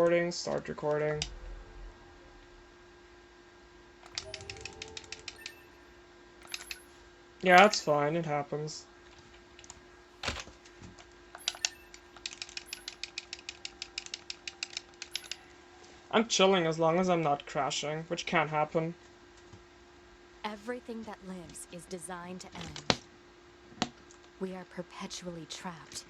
Recording, start recording. Yeah, it's fine, it happens. I'm chilling as long as I'm not crashing, which can't happen. Everything that lives is designed to end. We are perpetually trapped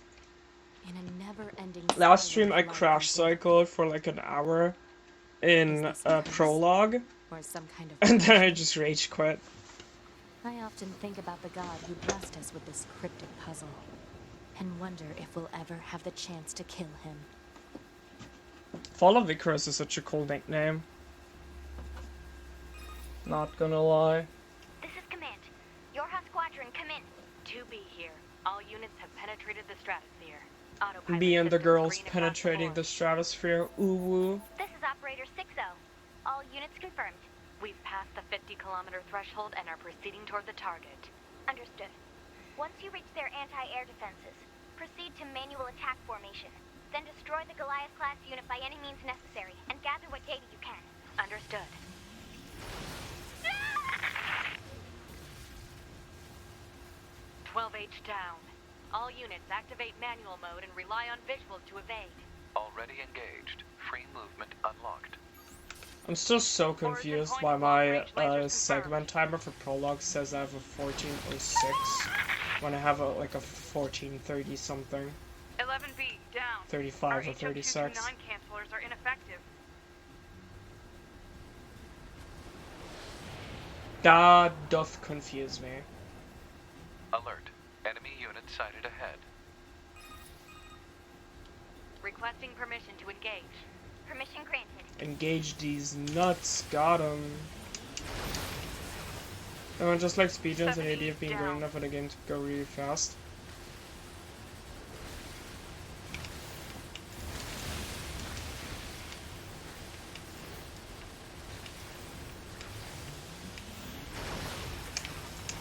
in a never-ending Last spiral stream of I life crash and death. cycled for like an hour Is in this a curse prologue, or some kind of and then I punishment? just rage quit. I often think about the god who blessed us with this cryptic puzzle, and wonder if we'll ever have the chance to kill him. Fall of Icarus is such a cool nickname. Not gonna lie. This is Command. Yorha Squadron, come in. 2B here. All units have penetrated the stratosphere. Autopilot Me and the systems girls green across penetrating the board. stratosphere. Ooh woo. This is Operator 60. All units confirmed. We've passed the 50-kilometer threshold and are proceeding toward the target. Understood. Once you reach their anti-air defenses, proceed to manual attack formation. Then destroy the Goliath-class unit by any means necessary, and gather what data you can. Understood. 12H down. All units activate manual mode and rely on visuals to evade. Already engaged. Free movement unlocked. I'm still so confused why my segment timer for prologue says I have a 14:06 when I have like a 14:30 something. 11B down. 35 or 36. Our cancelers are ineffective. That doth confuse me. Alert. Enemy unit sighted ahead. Requesting permission to engage. Permission granted. Engage these nuts. Got 'em. Everyone just like speedruns and the idea of being great enough for the game to go really fast.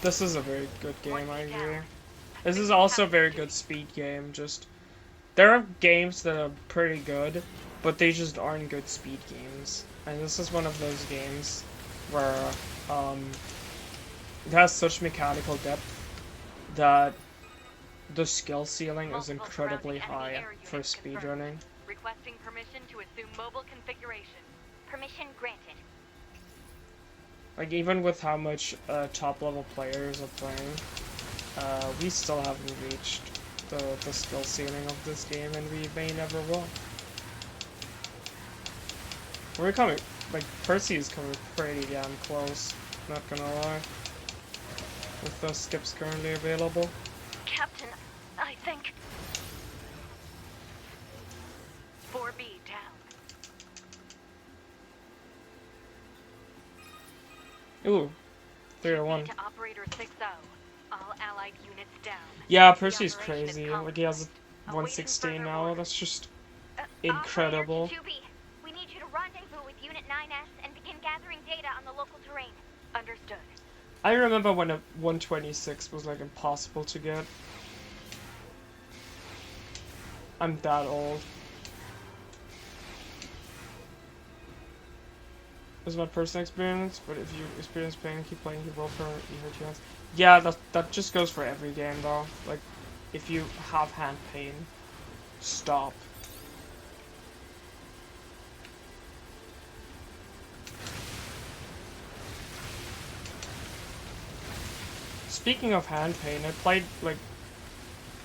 This is a very good game, I agree. This is also a very good speed game, just... There are games that are pretty good, but they just aren't good speed games. And this is one of those games where, it has such mechanical depth that the skill ceiling is incredibly high for speedrunning. Requesting permission to assume mobile configuration. Permission granted. Like, even with how much top-level players are playing, we still haven't reached the skill ceiling of this game, and we may never will. We're coming, like, Percy is coming pretty damn close, not gonna lie, with the skips currently available. Captain, I think... 4B down. Ooh, 301. To Operator 60. All allied units down. Yeah, Percy's crazy. Like, he has a 116 now. That's just incredible. Operator 2B, we need you to rendezvous with Unit 9S and begin gathering data on the local terrain. Understood. I remember when a 126 was, like, impossible to get. I'm that old. This is my personal experience, but if you experience pain, keep playing, you will permanently hurt your hands. Yeah, that just goes for every game, though. Like, if you have hand pain, stop. Speaking of hand pain, I played, like,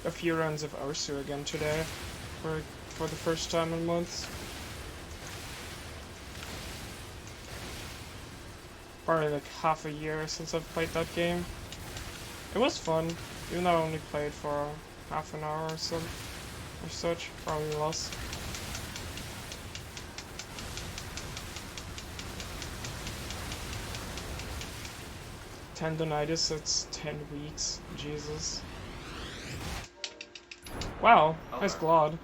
a few runs of Ursu again today, for the first time in months. Probably like half a year since I've played that game. It was fun, even though I only played for half an hour or so, or such, probably less. Tendonitis, it's 10 weeks, Jesus. Wow, nice Glod.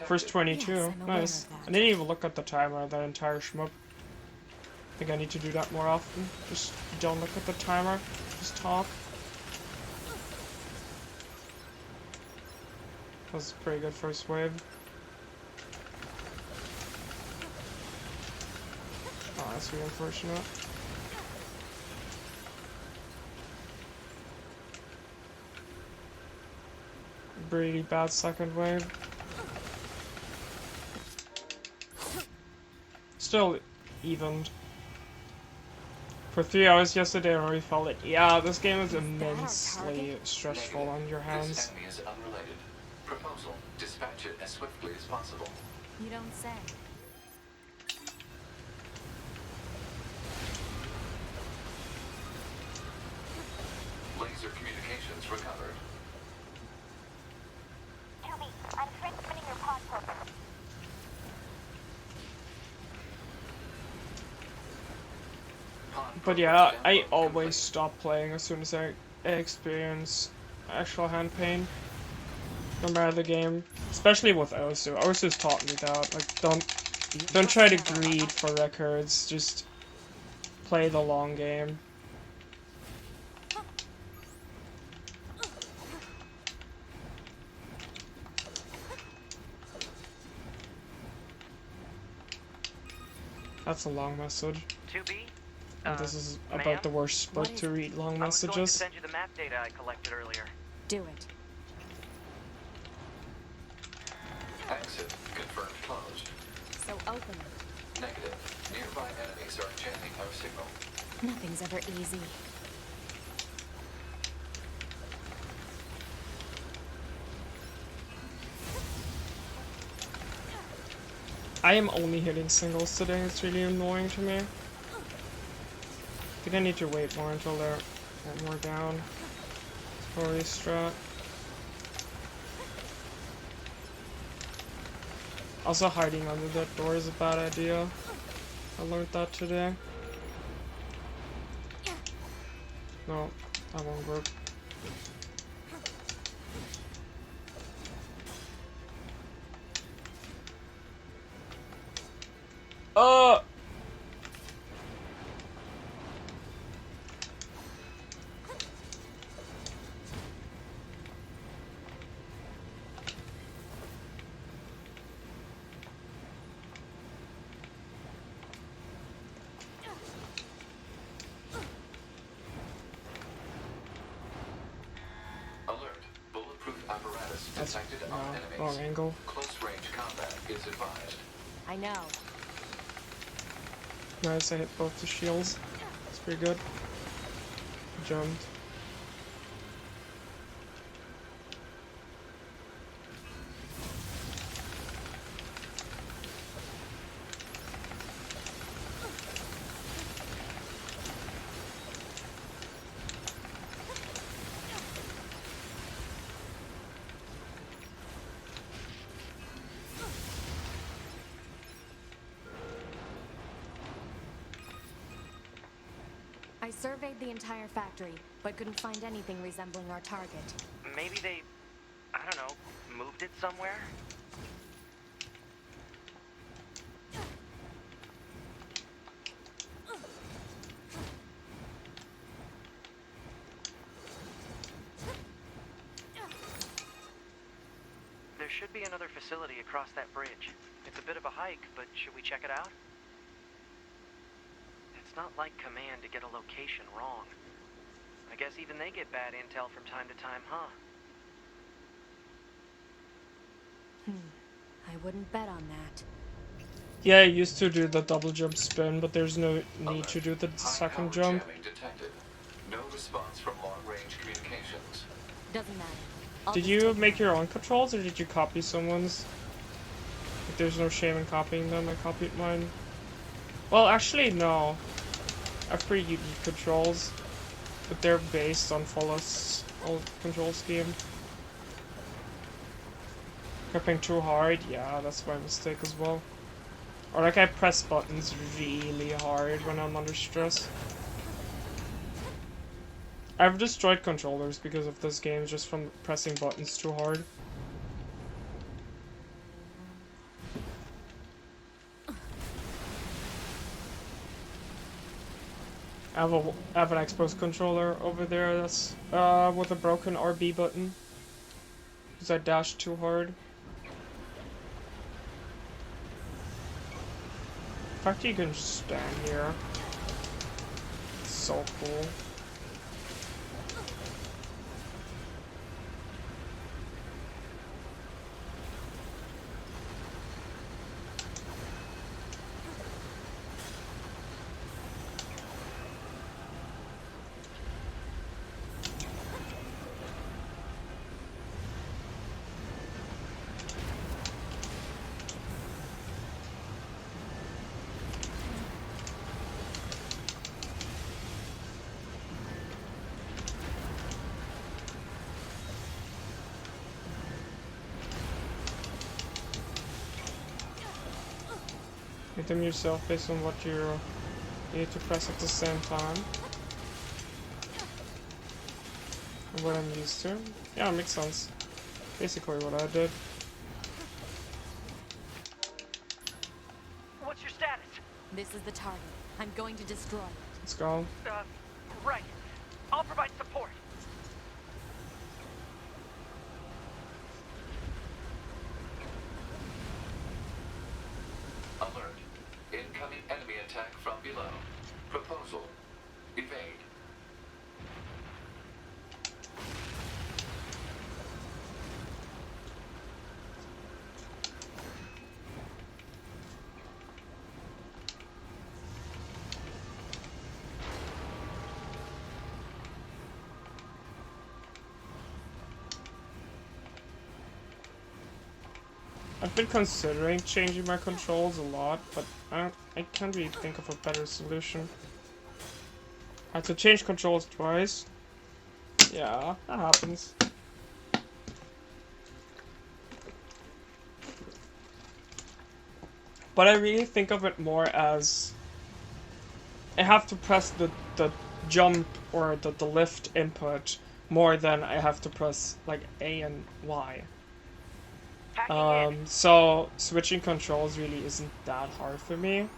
First 22, Yes, I'm aware nice. of that. I didn't even look at the timer that entire shmup. I think I need to do that more often. Just don't look at the timer, just talk. That was a pretty good first wave. That's really unfortunate. Really bad second wave. Still evened. For 3 hours yesterday, I already felt it. Yeah, this game is immensely stressful on your hands. This enemy is unrelated. Proposal: dispatch it as swiftly as possible. You don't say. Laser communications recovered. Toby, I'm transmitting your pod program. But yeah, I always stop playing as soon as I experience actual hand pain. No matter the game. Especially with Osu. Osu's taught me that. Like, don't try to greed for records, just play the long game. That's a long message. 2B? And this is ma'am? about the worst book to read long I was going to messages. send you the map data I collected earlier. Do it. Exit confirmed closed. So open it. Negative. Nearby enemies are jamming our signal. Nothing's ever easy. I am only hitting singles today, it's really annoying to me. I think I need to wait more until they're more down. For restrat. Also, hiding under that door is a bad idea. I learned that today. No, that won't work. Alert. Bulletproof apparatus That's detected on enemies. wrong angle. Close range combat is advised. I know. Nice, I hit both the shields. That's pretty good. Jumped. I surveyed the entire factory, but couldn't find anything resembling our target. Maybe they, I don't know, moved it somewhere? There should be another facility across that bridge. It's a bit of a hike, but should we check it out? It's not like Command to get a location wrong. I guess even they get bad intel from time to time, huh? I wouldn't bet on that. Yeah, I used to do the double jump spin, but there's no need to do the High second power jump. jamming detected. No response from long range communications. Doesn't matter. I'll Did just you take make them. your own controls, or did you copy someone's? If there's no shame in copying them, I copied mine. Well, actually, no. I have pretty unique controls, but they're based on Follows' old control scheme. Gripping too hard, yeah, that's my mistake as well. Or like I press buttons really hard when I'm under stress. I've destroyed controllers because of this game just from pressing buttons too hard. I have an Xbox controller over there that's with a broken RB button. Because I dashed too hard. fact you can just stand here. It's so cool. Hit them yourself based on what you need to press at the same time. And what I'm used to. Yeah, it makes sense. Basically what I did. What's your status? This is the target. I'm going to destroy it. Let's go. Right. I'll provide support. Alert. Incoming enemy attack from below. Proposal. Evade. I've been considering changing my controls a lot, but I can't really think of a better solution. I had to change controls twice. Yeah, that happens. But I really think of it more as I have to press the jump or the lift input more than I have to press like A and Y. So switching controls really isn't that hard for me.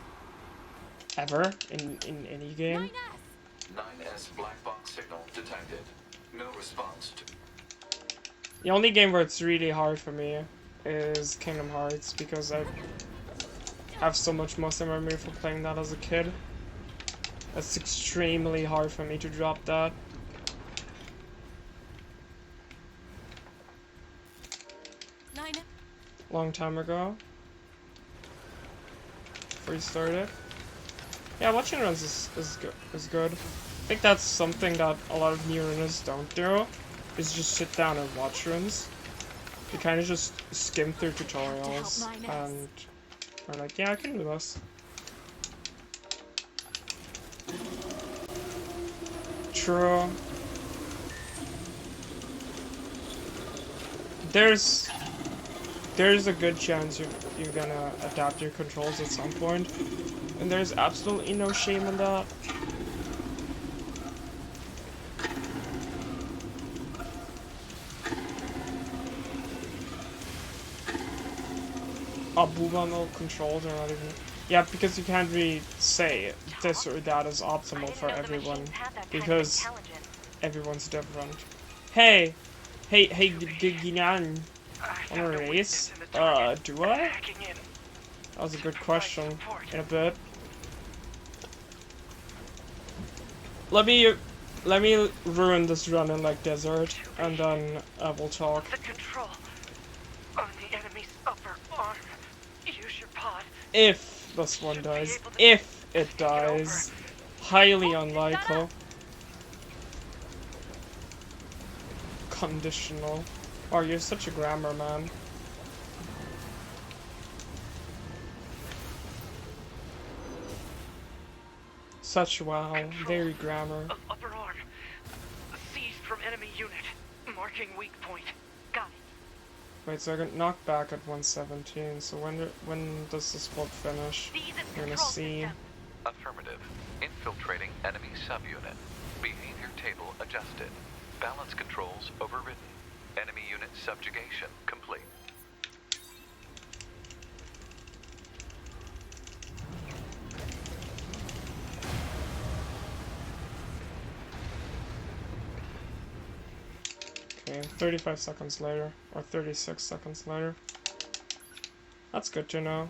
Ever in any game. 9S black box signal detected. No response to... The only game where it's really hard for me is Kingdom Hearts because I have so much muscle memory from playing that as a kid. It's extremely hard for me to drop that. Long time ago. Before you started. Yeah, watching runs is good. I think that's something that a lot of new runners don't do, is just sit down and watch runs. You kind of just skim through tutorials and are like, yeah, I can do this. True. There's a good chance you're gonna adapt your controls at some point, and there's absolutely no shame in that. Boomerang controls are not even... Yeah, because you can't really say this or that is optimal for everyone, because everyone's different. Hey, Ginan, wanna race? Do I? That was a good question. In a bit. Let me ruin this run in like desert, and then we'll talk. The control on the enemy's upper arm. Use your pod. If this one dies, if it dies, highly unlikely. Conditional. Oh, you're such a grammar man. Such wow, very grammar. Upper arm. Seized from enemy unit. Marking weak point. Got it. Wait, so I got knocked back at 117, so when does this book finish? We're gonna see. Affirmative. Infiltrating enemy subunit. Behavior table adjusted. Balance controls overridden. Enemy unit subjugation complete. Okay, 35 seconds later, or 36 seconds later. That's good to know.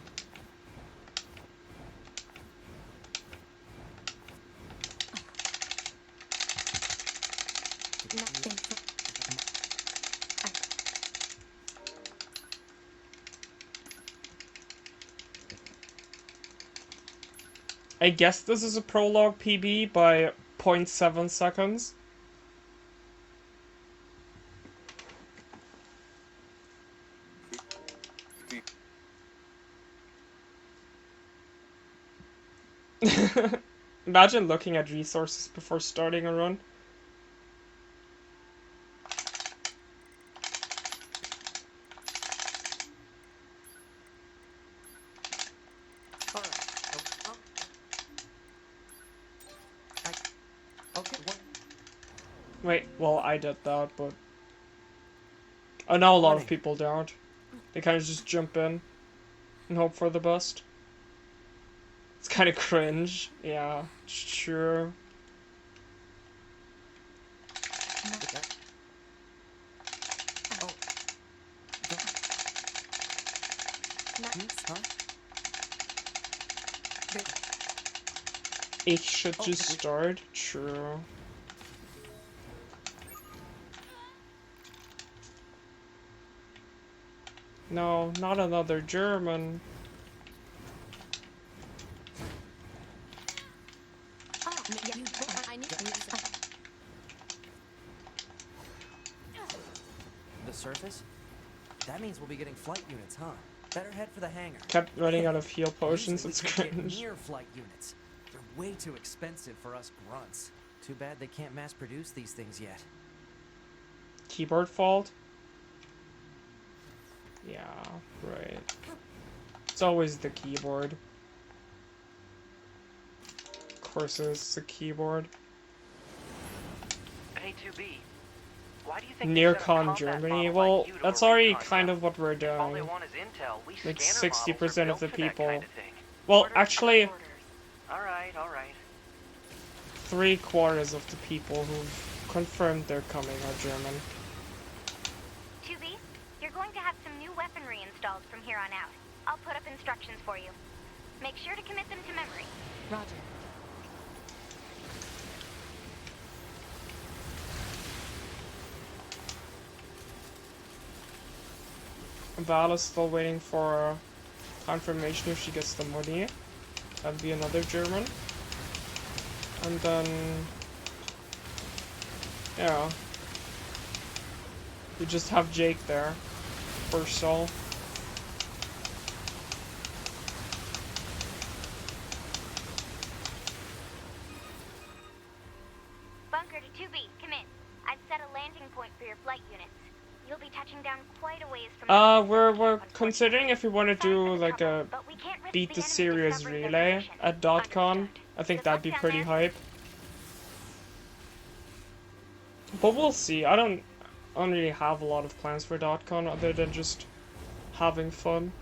I guess this is a prologue PB by 0.7 seconds. Imagine looking at resources before starting a run. Okay, what? Wait, well, I did that, but I know a lot of people don't. They kind of just jump in and hope for the best. It's kind of cringe. Yeah, sure. Ich should just start. True. No, not another German. The surface? That means we'll be getting flight units, huh? Better head for the hangar. Kept running out of heal potions. Usually It's we could get cringe. Nier flight units. They're way too expensive for us grunts. Too bad they can't mass produce these things yet. Keyboard fault? Yeah, right. It's always the keyboard. Of course it's the keyboard. Hey, 2B. Why do you think NearCon Germany? Well, that's already kind of what we're All they doing. want is intel. We Like scanner 60% of the models are built for that people. kind of thing. Well, actually, All right, all right. 3/4 of the people who've confirmed they're coming are German. 2B, you're going to have some new weaponry installed from here on out. I'll put up instructions for you. Make sure to commit them to memory. Roger. Val is still waiting for confirmation if she gets the money. That'd be another German. And then... yeah. You just have Jake there. For Sol. Bunker to 2B, come in. I've set a landing point for your flight units. You'll be touching down quite a ways from We're considering if we want to do like a beat the series relay at .con. I think that'd be pretty hype. But we'll see. I don't really have a lot of plans for .con other than just having fun.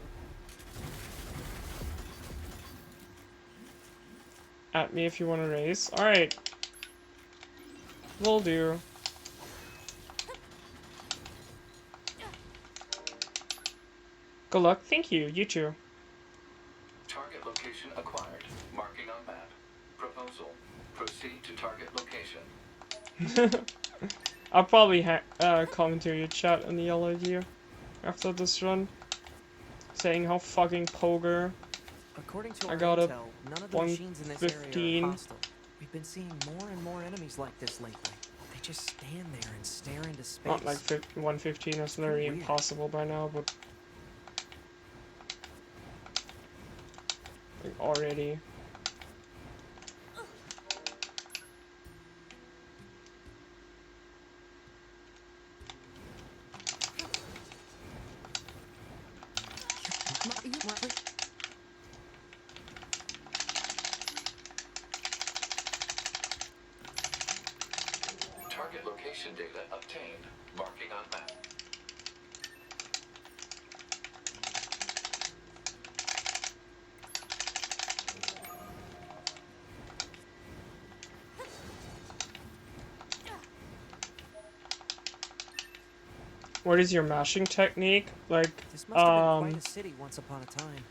At me if you want to race. Alright. Will do. Good luck. Thank you. You too. Target location acquired. Marking on map. Proposal. Proceed to target location. I'll probably comment to your chat and yell at you after this run, saying how fucking poger. According to I our got a intel, none of the machines in this area 115. are hostile. We've been seeing more and more enemies like this lately. They just stand there and stare into space. Not like 115, that's literally Weird. impossible by now, but like already. Target location data obtained. Marking on map. What is your mashing technique? Like, This must have been quite a city once upon a time.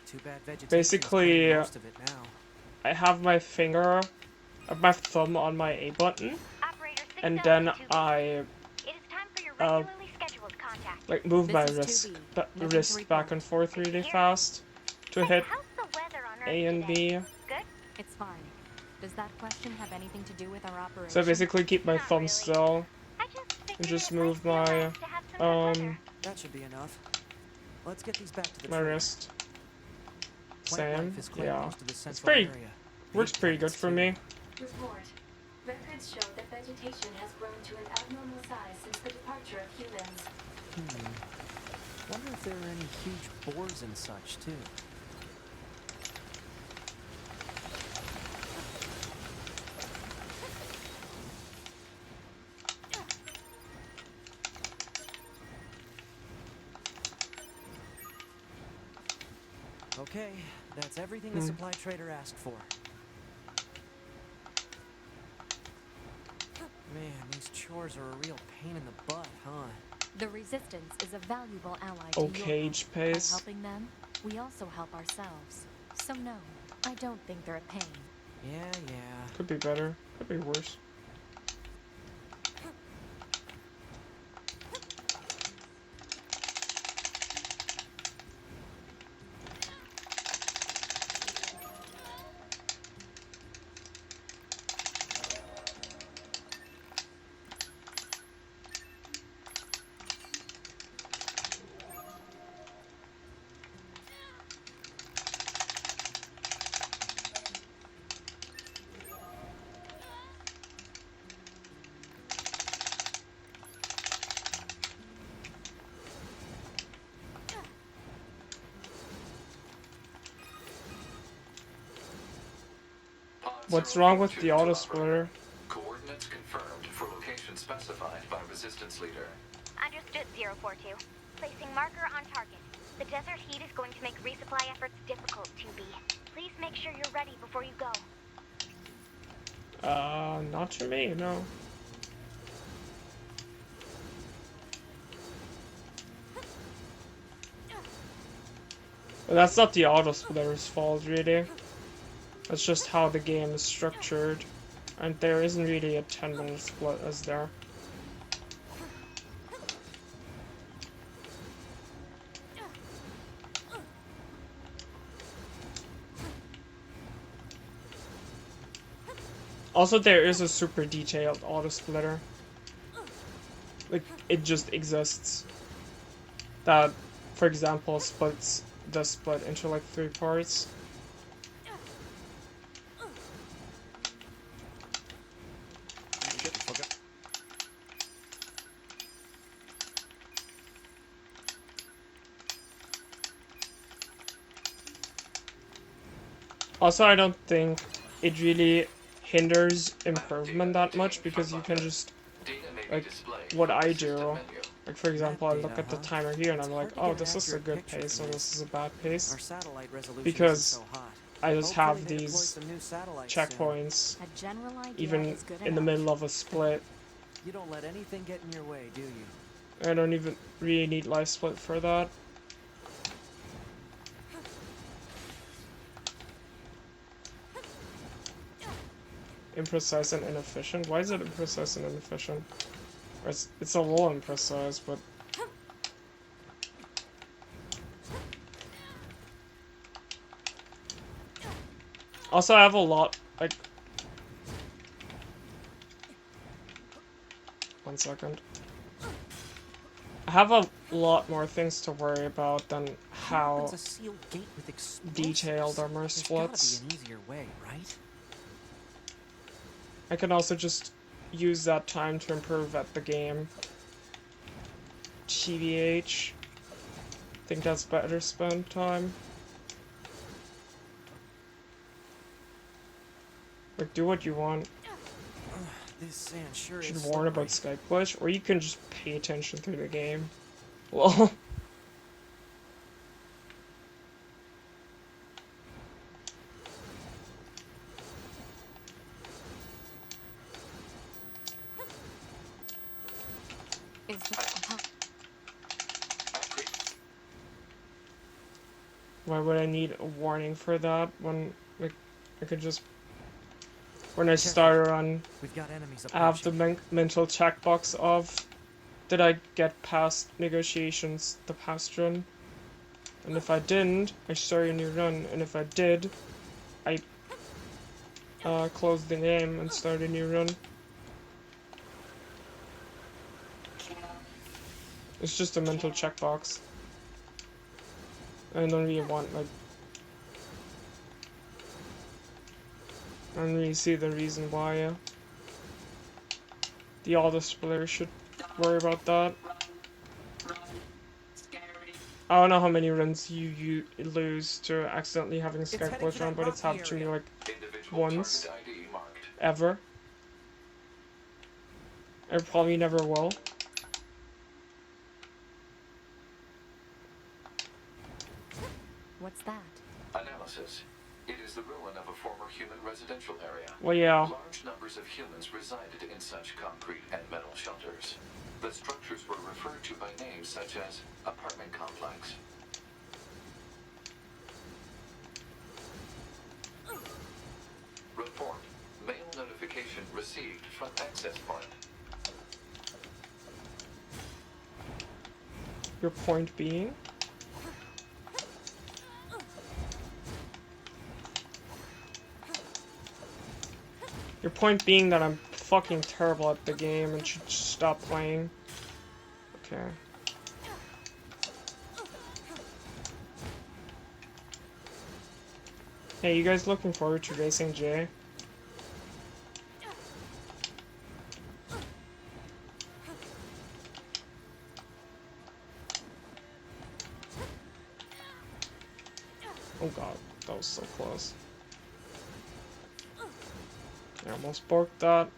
Too bad vegetation basically, is most of it now. I have my my thumb on my A button, Operator and 6 then 2B. I It is time for your regularly scheduled contact. like move my This is wrist 2B. Nothing to wrist back report. and forth really fast to hit How's the weather on Earth A and today? B. Good? It's fine. Does that question have anything to do with our operation? So I basically keep my Not thumb really. still I just and figured just it might move feel my nice to have some good weather. That should be enough. Let's get these back to the my trader. wrist. Plant Same. life has claimed Yeah. most of the It's central pretty area. works Big pretty good plants, for too. me. Report. Records show that vegetation has grown to an abnormal size since the departure of humans. Wonder if there are any huge boars and such, too. Okay, that's everything the supply trader asked for. Man, these chores are a real pain in the butt, huh? The Resistance is a valuable ally to Okay, your each group. By pace. helping them, we also help ourselves. So no, I don't think they're a pain. Yeah. Could be better. Could be worse. Pod What's wrong with 042 the to auto operator. splitter? Coordinates confirmed for location specified by Resistance Leader. Understood, 042. Placing marker on target. The desert heat is going to make resupply efforts difficult, 2B. Please make sure you're ready before you go. Not to me, no. But that's not the auto splitter's fault, really. That's just how the game is structured. And there isn't really a 10-minute split, is there? Also, there is a super detailed auto splitter. Like, it just exists. That, for example, splits the split into like 3 parts. Also, I don't think it really hinders improvement that much because you can just, Data may be like, displayed what from the I system do. menu. Like, for example, I look data, at the huh? timer here and I'm It's like, hard to oh, get an this is a accurate good picture pace from or this. this is a bad Our pace. satellite resolution Because isn't so hot. I just Hopefully have they deploy these some new satellites soon. checkpoints, A general idea even is good in the enough. middle of a split. You don't let anything get in your way, do you? I don't even really need life split for that. Imprecise and inefficient? Why is it imprecise and inefficient? Or it's a little imprecise, but... Also, I have a lot, like... 1 second. I have a lot more things to worry about than Who how opens a sealed gate with explosives? detailed are my There's splits. gotta be an easier way, right? I can also just use that time to improve at the game. TBH. Think that's better spent time. Like, do what you want. This sand sure You should is warn about slippery. Skype glitch, or you can just pay attention through the game. Well, Is the why would I need a warning for that when, like, I could just... When I start a run, We've got enemies I have the approaching. mental checkbox of... Did I get past negotiations the past run? And if I didn't, I start a new run, and if I did, I close the game and start a new run. It's just a mental checkbox. I don't really want, like... I don't really see the reason why the oldest player should worry about that. I don't know how many runs you lose to accidentally having a Skype glitch on, but it's happened to me like once. ID marked. Ever. I probably never will. What's that? Analysis. It is the ruin of a former human residential area. Well, yeah. Large numbers of humans resided in such concrete and metal shelters. The structures were referred to by names such as apartment complex. Report. Mail notification received from access point. Your point being? Your point being that I'm fucking terrible at the game and should stop playing. Okay. Hey, you guys looking forward to racing Jay? Oh god, that was so close. I almost borked that.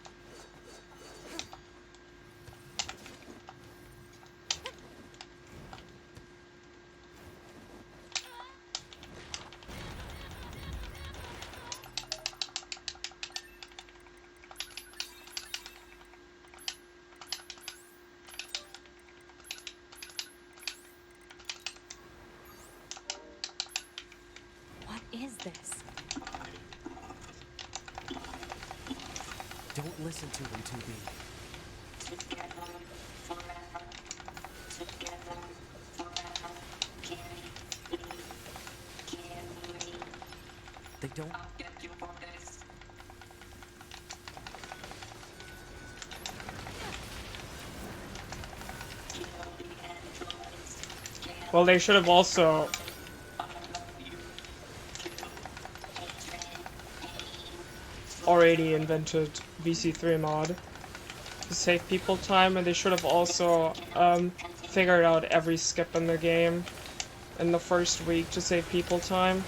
What is this? Don't listen to them, 2B. They don't... Well, they should have also... already invented vc3mod to save people time, and they should have also figured out every skip in the game in the first week to save people time.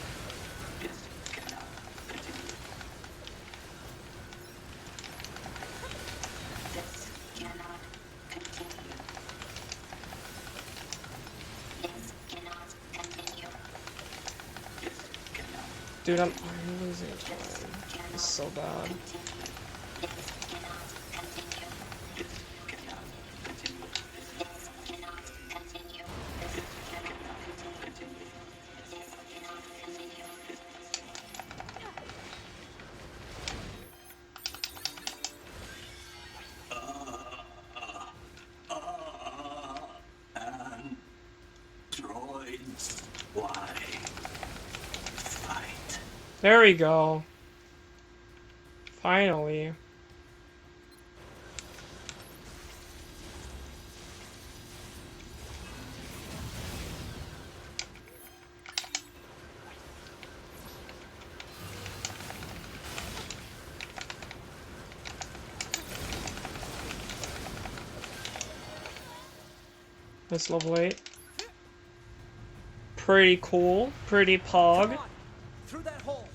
Dude, I'm losing time. It's so bad. Androids, why fight? There we go. Finally. That's level 8. Pretty cool. Pretty pog. Come on! Through that hole!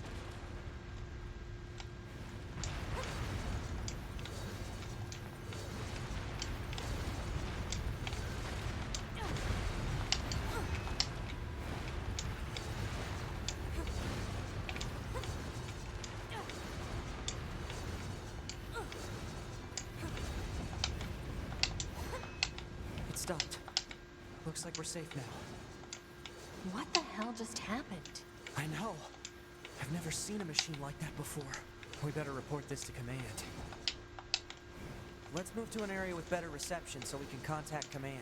It stopped. Looks like we're safe now. What the hell just happened? I know. I've never seen a machine like that before. We better report this to command. Let's move to an area with better reception so we can contact command.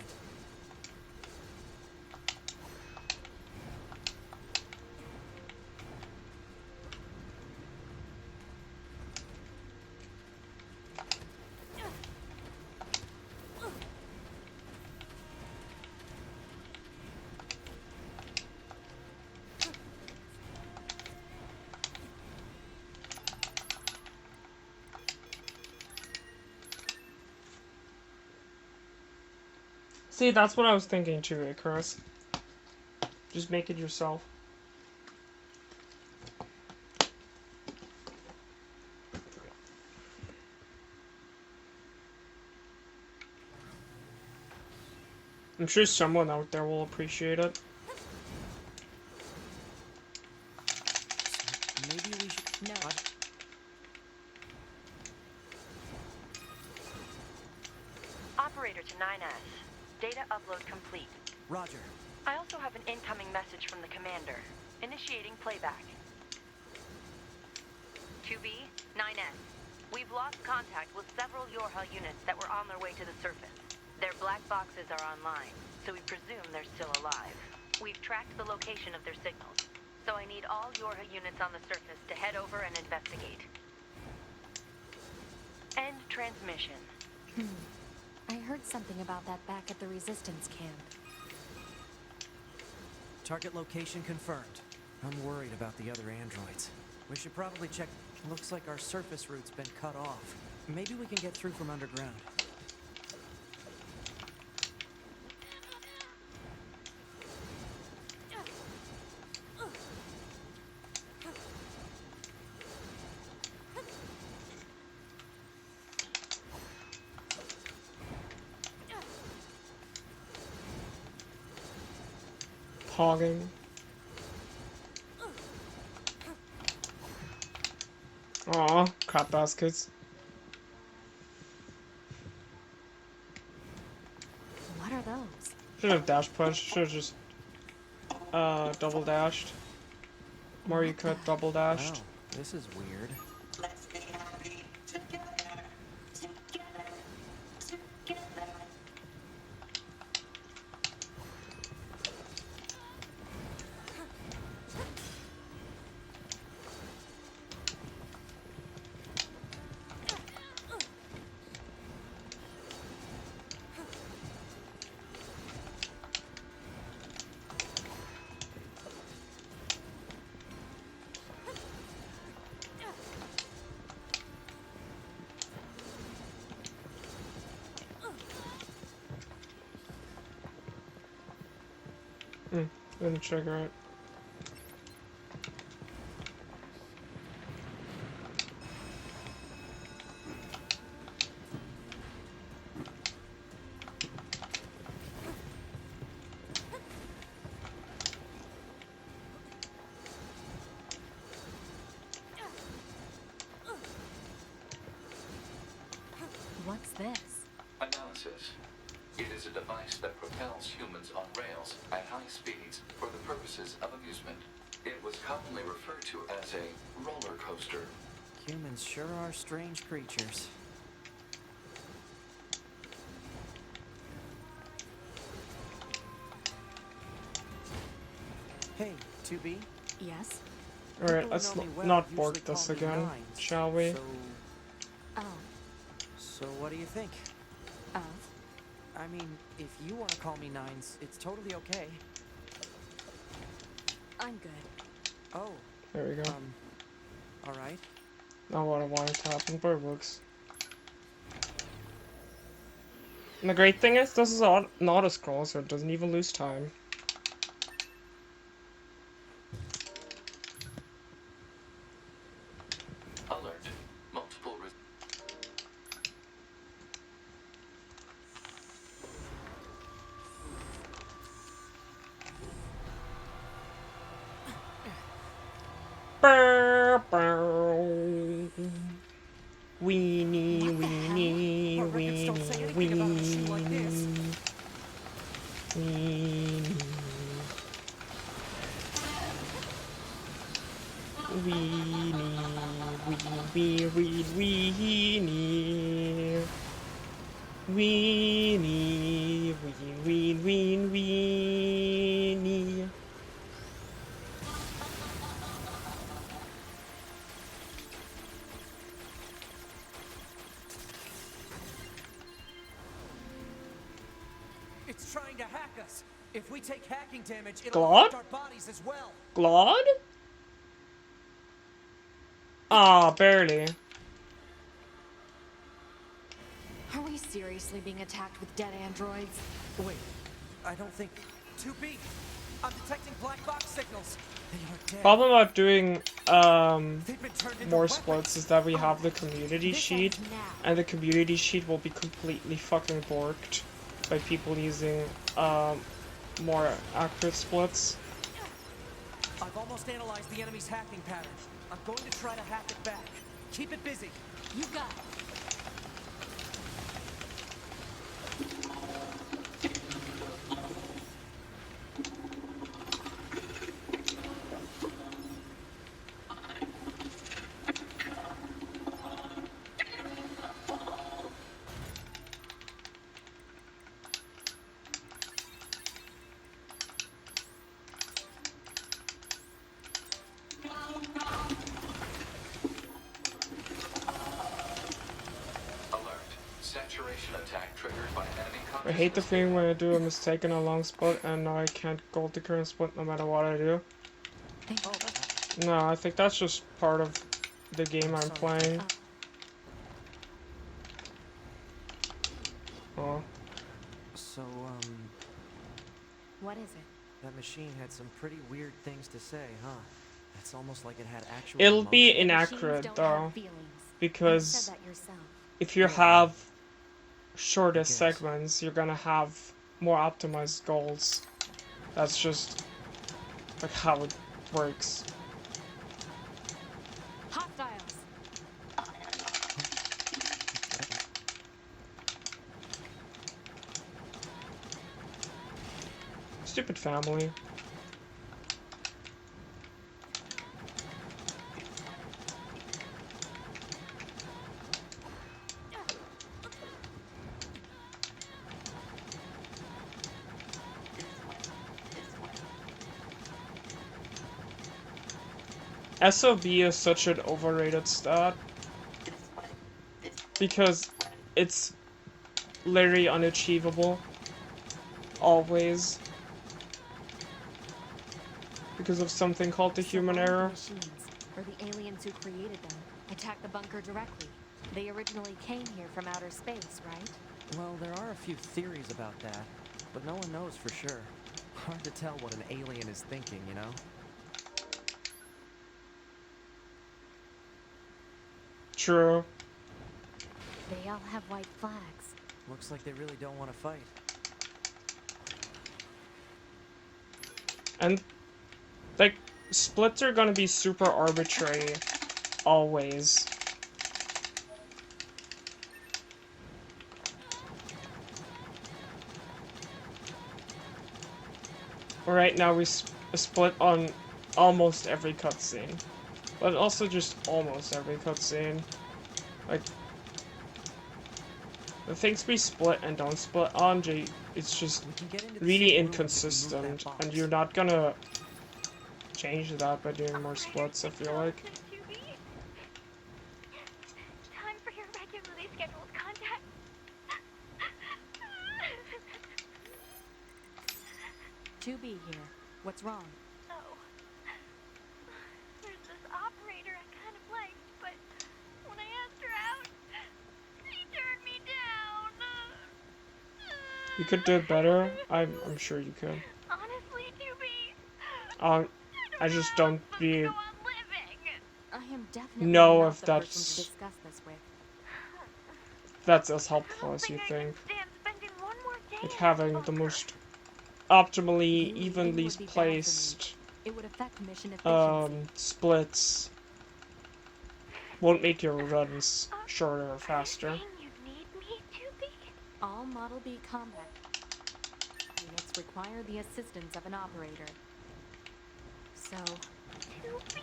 See, that's what I was thinking too, Icarus. Just make it yourself. I'm sure someone out there will appreciate it. Maybe we should. No. Operator to 9S. Data upload complete. Roger. I also have an incoming message from the commander. Initiating playback. 2B, 9S. We've lost contact with several Yorha units that were on their way to the surface. Their black boxes are online, so we presume they're still alive. We've tracked the location of their signals, so I need all Yorha units on the surface to head over and investigate. End transmission. I heard something about that back at the resistance camp. Target location confirmed. I'm worried about the other androids. We should probably check. Looks like our surface route's been cut off. Maybe we can get through from underground. Hogging. Aw, crap baskets. What are those? Should have dash punched. Should have just double dashed. Mario Cut double dashed. Wow, this is weird. Let's be happy together, together, together. Gonna trigger it. What's this? Analysis. It is a device that propels humans on rails at high speeds for the purposes of amusement. It was commonly referred to as a roller coaster. Humans sure are strange creatures. Hey, 2B. Yes? Alright, People who let's know me well not usually bork call this me again, Nines, shall we? Oh. So what do you think? Of? I mean, if you want to call me Nines, it's totally okay. I'm good. Oh, There we go. alright. Not what I wanted to happen, but it works. And the great thing is, this is an auto-scroll, so it doesn't even lose time. Alert. Multiple Burr, burr. Weenie, weenie, Our records don't say anything about a machine like this. weenie. Weenie, weenie, weenie. Weenie, weenie, weenie. It's trying to hack us. If we take hacking damage, it'll Glod? affect our bodies as well. Glod? Ah, barely. Are we seriously being attacked with dead androids? Wait, I don't think... 2B! I'm detecting black box signals! They are dead. Problem about doing They've been turned into more weapons. splits is that we have the community This sheet, ends now. and the community sheet will be completely fucking borked by people using more accurate splits. I've almost analyzed the enemy's hacking pattern. I'm going to try to hack it back. Keep it busy. You got it. Alert. Saturation attack triggered by enemy I hate the consciousness feeling data. when I do a mistake in a long split and now I can't gold the current split no matter what I do. No, I think that's just part of the game I'm playing. Oh. So, What is it? that machine had some pretty weird things to say, huh? It's almost like it had actual It'll be emotion. inaccurate Machines don't though, have feelings. You because said that yourself. if you Yeah. have I shortest guess. segments, you're gonna have more optimized goals. That's just like how it works. Hostiles. Stupid family. SOB is such an overrated stat because it's literally unachievable. Always. Because of something called the So human all of the error. machines, or the aliens who created them, attacked the bunker directly. They originally came here from outer space, right? Well, there are a few theories about that, but no one knows for sure. Hard to tell what an alien is thinking, you know? True. They all have white flags. Looks like they really don't want to fight. And like splits are gonna be super arbitrary always. Right now we split on almost every cutscene, but also just almost every cutscene. Like the things we split and don't split on, it's just We can get into the really same rooms if we move inconsistent, that box. and you're not gonna change that by doing more splits. I feel like. Time for your regularly scheduled contact. 2B here. What's wrong? Oh. There's this operator I kind of liked, but when I asked her out, she turned me down. You could do it better. I'm sure you could. Honestly, 2B, I just don't be go on living. I am definitely know not if the person that's to discuss this with. as helpful as you I think. can stand spending one more day Like in having this the bunker. most optimally, You leaving evenly would be bad for me. placed It would affect mission efficiency. splits won't make your runs shorter or faster. Are you saying you need me, 2B? All Model B combat units require the assistance of an operator. So, 2B?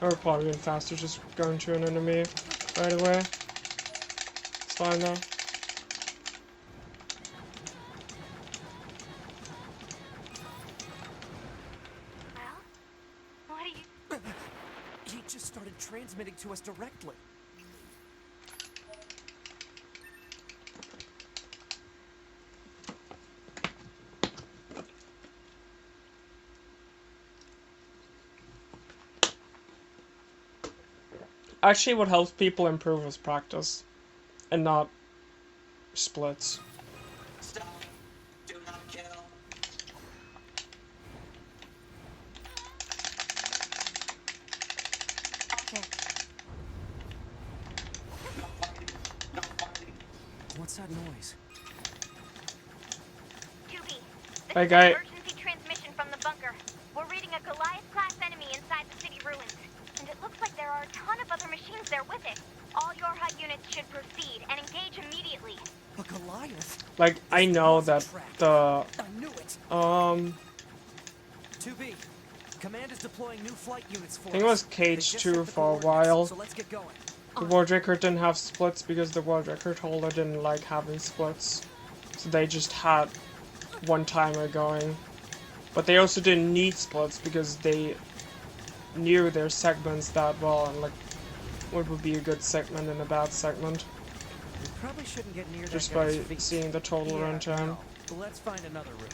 I would probably been faster just going to an enemy right away. It's fine though. Well, what do you... He just started transmitting to us directly. Actually, what helps people improve is practice, and not splits. Stop. Do not kill. There. No fighting. No fighting. What's that noise? 2B, this Hey, is guy. an emergency transmission from the bunker. We're reading a Goliath-class enemy inside the city ruins. And it looks like there are a ton of other machines there with it. All your HUD units should proceed and engage immediately. A Goliath? Like, I This know was a that trap. the, I knew it. 2B, Command is deploying new flight units for I think it was us. Cage They just 2 set the for a coordinates, while. So let's get going. The world record didn't have splits because the world record holder didn't like having splits. So they just had one timer going. But they also didn't need splits because they knew their segments that well and like what would be a good segment and a bad segment. We probably shouldn't get near Just that by guy's feet. seeing the total Yeah, runtime. no. Let's find another route.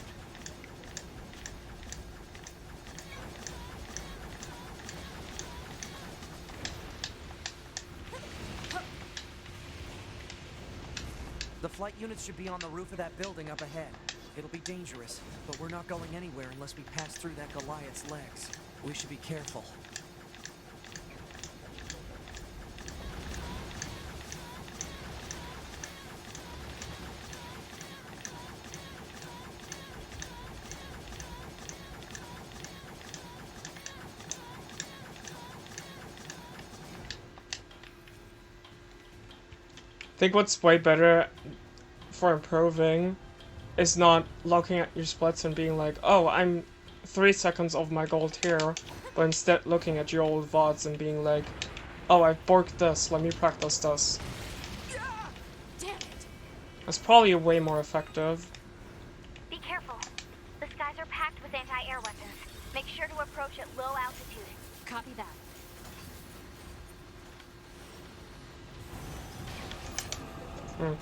The flight units should be on the roof of that building up ahead. It'll be dangerous, but we're not going anywhere unless we pass through that Goliath's legs. We should be careful. I think what's way better for improving is not looking at your splits and being like, oh, I'm 3 seconds off my gold here, but instead looking at your old VODs and being like, oh, I borked this, let me practice this. Damn it! That's probably way more effective. Be careful. The skies are packed with anti-air weapons. Make sure to approach at low altitude. Copy that. Hmm.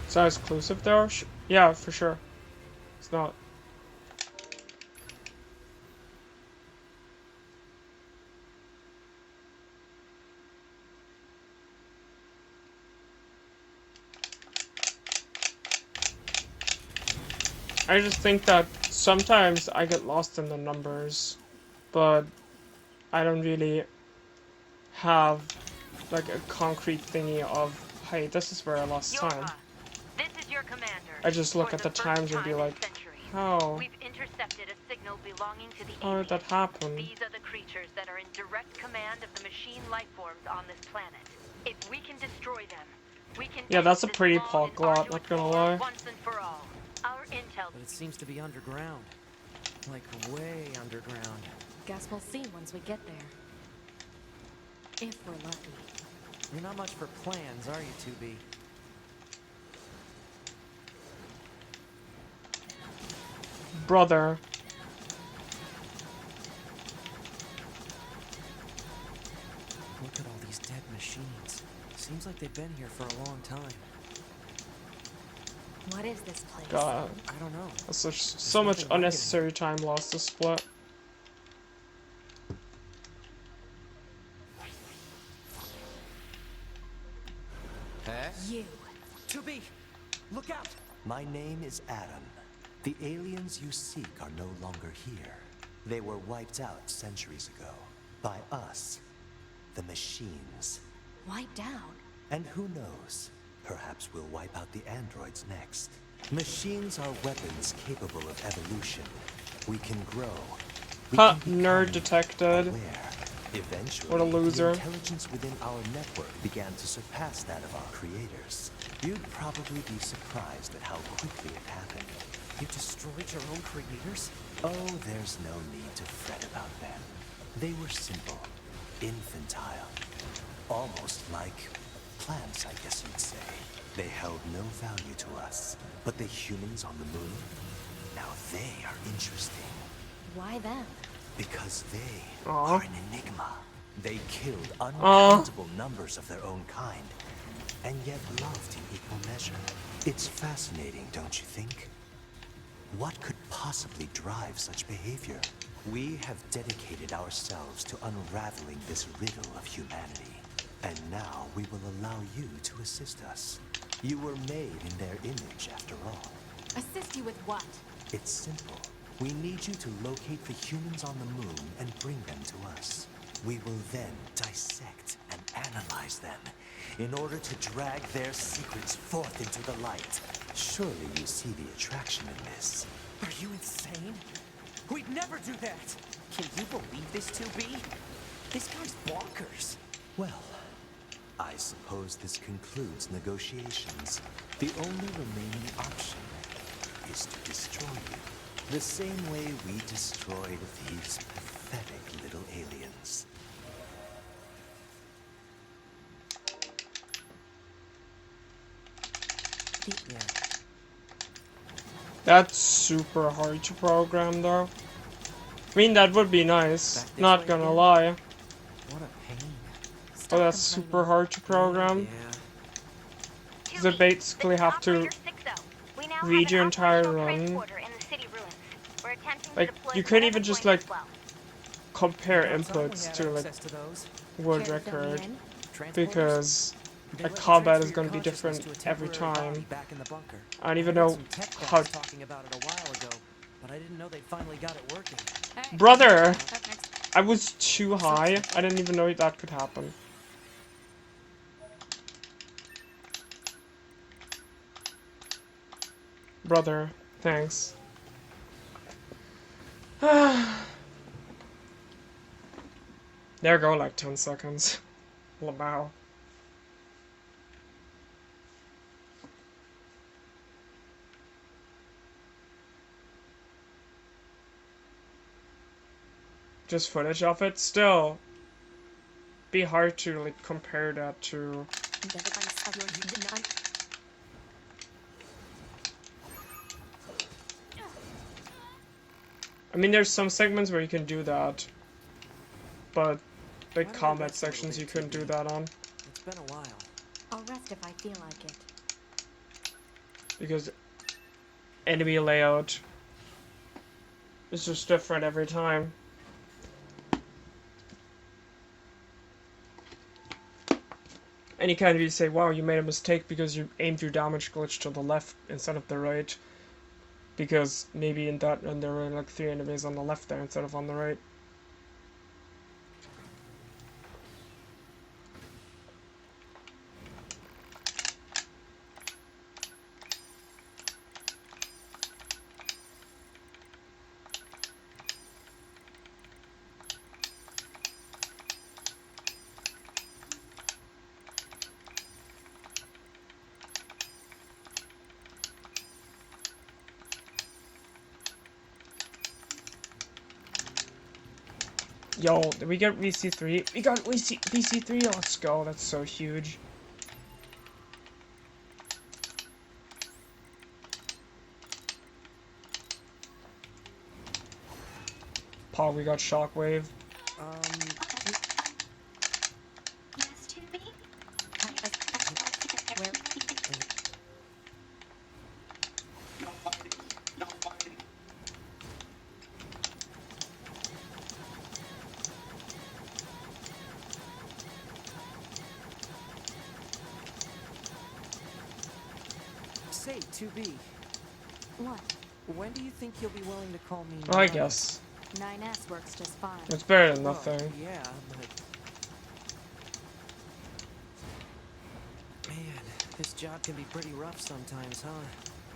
Is that exclusive there? Yeah, for sure. It's not. I just think that sometimes I get lost in the numbers, but I don't really have like a concrete thingy of, hey, this is where I lost time. This is your commander. I just look For at the first times and be time in like, centuries, how? We've intercepted a signal belonging to the How did that aliens. happen? These are the creatures that are in direct command of the machine life forms on this planet. If we can destroy them, we can Yeah, that's a end this pretty long and polyglot, arduous not gonna war lie. Once and for all. Our intel. But it seems to be underground. Like way underground. Guess we'll see once we get there. If we're lucky. You're not much for plans, are you, 2B? Brother. Look at all these dead machines. Seems like they've been here for a long time. What is this place? God. I don't know. That's so much nothing like it. unnecessary time lost to split. You. 2B! Look out! My name is Adam. The aliens you seek are no longer here. They were wiped out centuries ago. By us. The machines. Wiped out? And who knows? Perhaps we'll wipe out the androids next. Machines are weapons capable of evolution. We can grow. We Ha, can nerd become detected. aware. Eventually, What a loser. the intelligence within our network began to surpass that of our creators. You'd probably be surprised at how quickly it happened. You destroyed your own creators? Oh, there's no need to fret about them. They were simple, infantile, almost like plants, I guess you'd say. They held no value to us. But the humans on the moon? Now they are interesting. Why them? Because they Aw. are an enigma. They killed uncountable numbers of their own kind, and yet loved in equal measure. It's fascinating, don't you think? What could possibly drive such behavior? We have dedicated ourselves to unraveling this riddle of humanity. And now we will allow you to assist us. You were made in their image, after all. Assist you with what? It's simple. We need you to locate the humans on the moon and bring them to us. We will then dissect and analyze them in order to drag their secrets forth into the light. Surely you see the attraction in this. Are you insane? We'd never do that! Can you believe this, 2B? This guy's bonkers. Well, I suppose this concludes negotiations. The only remaining option is to destroy you. The same way we destroyed these pathetic little aliens. Yeah. That's super hard to program, though. I mean, that would be nice. Back this Not way gonna again? lie. What a pain. Oh, that's super hard to program. Yeah. Because it basically have to read your entire run. Like, you couldn't even just, like, compare inputs to, like, word record. Because a combat is going to be different every time. I don't even know how... Talking about it a while ago, but I didn't know they finally got it working. Brother! I was too high. I didn't even know that could happen. Brother, thanks. There go like 10 seconds. Wow. Just footage of it, still be hard to like compare that to. I mean, there's some segments where you can do that, but the combat sections you couldn't do that on. It's been a while. I'll rest if I feel like it. Because enemy layout is just different every time. And you can't really say, wow, you made a mistake because you aimed your damage glitch to the left instead of the right. Because maybe in that run there were like 3 enemies on the left there instead of on the right. Yo, did we get VC3? We got VC3, let's go, that's so huge. Paul, we got Shockwave. Yes, 2B? Where? No fighting. No fighting. Say, 2B, What? when do you think you'll be willing to call me? I guess. 9S works just fine. It's better than Well, nothing. yeah, but... Man, this job can be pretty rough sometimes, huh?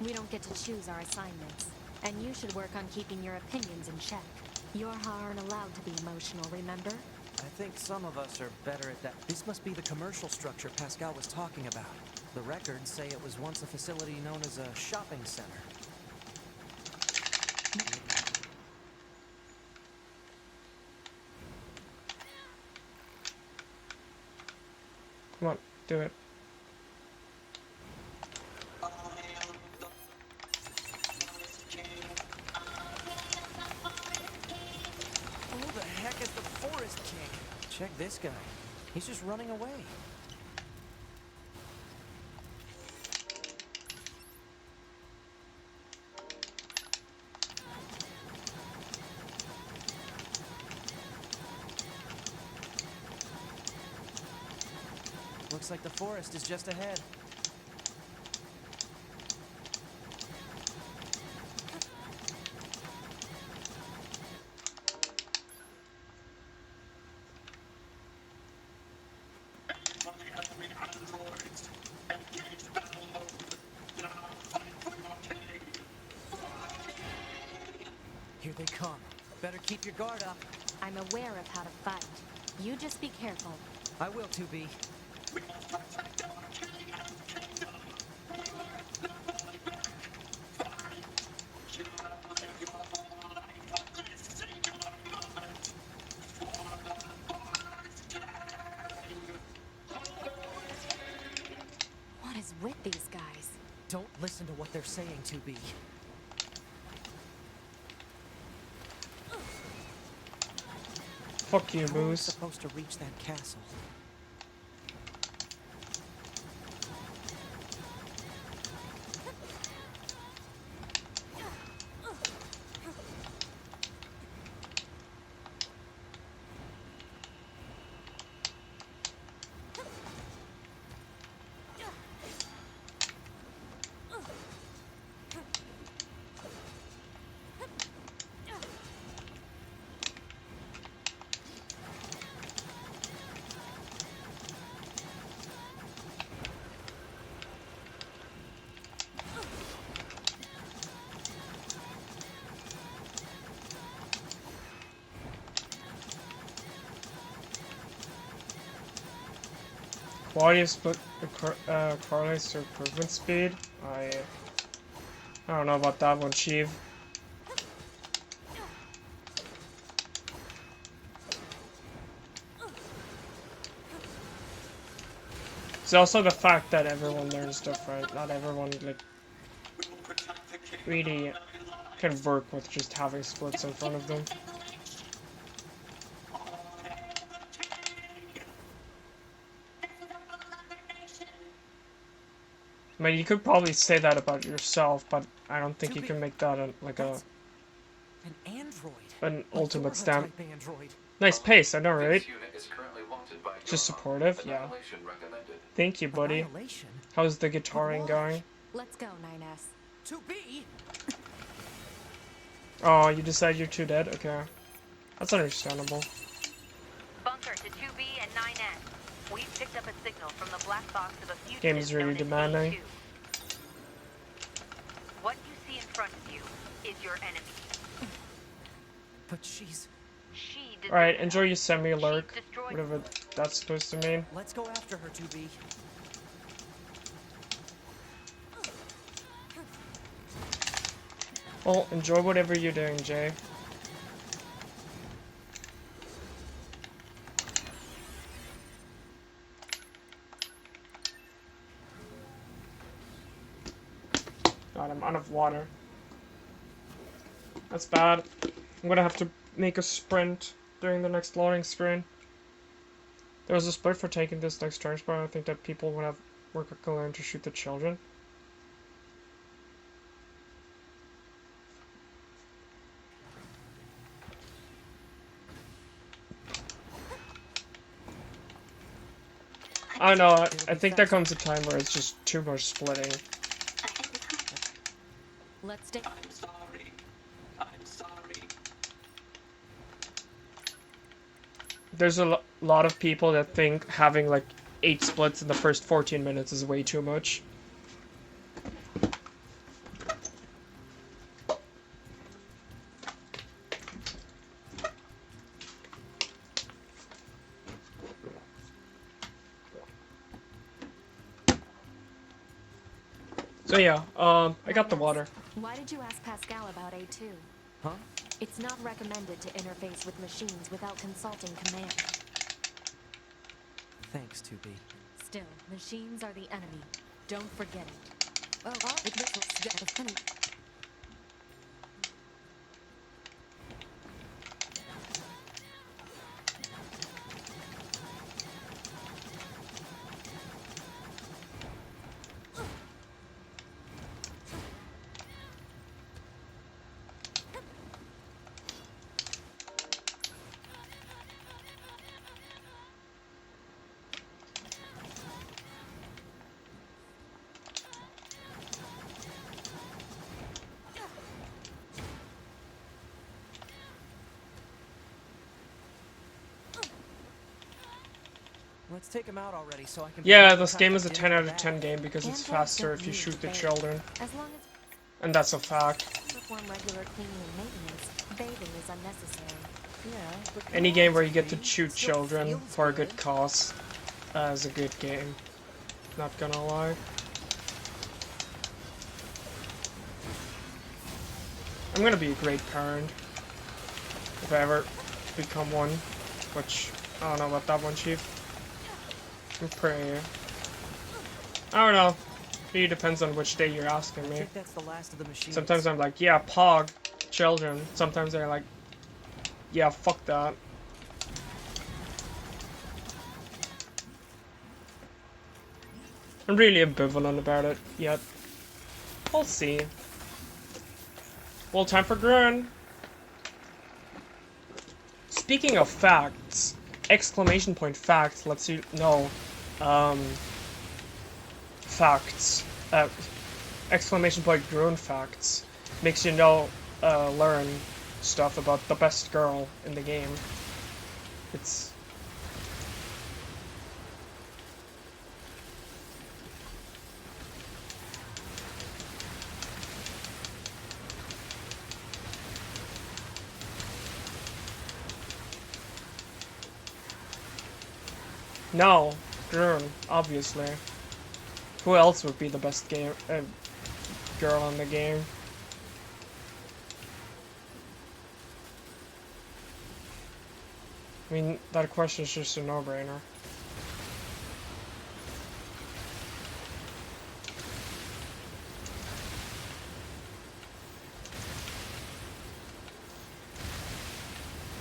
We don't get to choose our assignments. And you should work on keeping your opinions in check. Yorha aren't allowed to be emotional, remember? I think some of us are better at that. This must be the commercial structure Pascal was talking about. The records say it was once a facility known as a shopping center. Come on, do it. I am the first king the Forest King. Check this guy. He's just running away. Looks like the forest is just ahead. Here they come. Better keep your guard up. I'm aware of how to fight. You just be careful. I will, 2B. What is with these guys? Don't listen to what they're saying, 2B. Fuck you, How are we Moose. supposed to reach that castle? Quality of split correlates to improvement speed. I don't know about that one, Chief. It's also the fact that everyone learns different. Not everyone like really can work with just having splits in front of them. I mean, you could probably say that about yourself, but I don't think you can make that like An android. an Like ultimate you're a stamp. type android. Nice pace, I know, right? This unit is currently wanted by Just Johan. supportive, yeah. Annihilation recommended. Thank you, buddy. Annihilation? How's the guitaring going? Let's go, 9S. 2B? Oh, you decide you're too dead? Okay. That's understandable. Bunker to 2B and 9S. We've picked up a signal from the black box of a fugitive Game is really known as demanding. A2. What you see in front of you is your enemy. But she's... She Alright, deserted enjoy us. your semi-lurk. She's destroyed Whatever that's supposed to mean. Let's go after her, 2B. Well, enjoy whatever you're doing, Jay. God, I'm out of water. That's bad. I'm gonna have to make a sprint during the next loading screen. There was a split for taking this next turn spot. I think that people would have more quickly learn to shoot the children. I don't know. I think there comes a time where it's just too much splitting. Let's stay. I'm sorry. I'm sorry. There's a lot of people that think having like 8 splits in the first 14 minutes is way too much. So yeah, I got the water. Why did you ask Pascal about A2? Huh? It's not recommended to interface with machines without consulting command. Thanks, 2B. Still, machines are the enemy. Don't forget it. Oh, it looks get of honey. Let's take him out already so I can... Yeah, this game is a 10 out of 10 game because it's faster if you shoot the children. As long as And that's a fact. perform regular cleaning and maintenance, bathing is unnecessary. Yeah, but Any game where you get to shoot Still children feels for a good. good cause is a good game. Not gonna lie. I'm gonna be a great parent. If I ever become one. Which, I don't know about that one, Chief. I'm pretty... I don't know. It depends on which day you're asking I me. think that's the last of the machines. Sometimes I'm like, yeah, pog, children. Sometimes they're like, yeah, fuck that. I'm really ambivalent about it, yet. We'll see. Well, time for Grun. Speaking of facts, exclamation point facts lets you know, facts. Exclamation point Grun facts makes you know, learn stuff about the best girl in the game. It's... No, Grun, obviously. Who else would be the best game girl in the game? I mean, that question is just a no-brainer.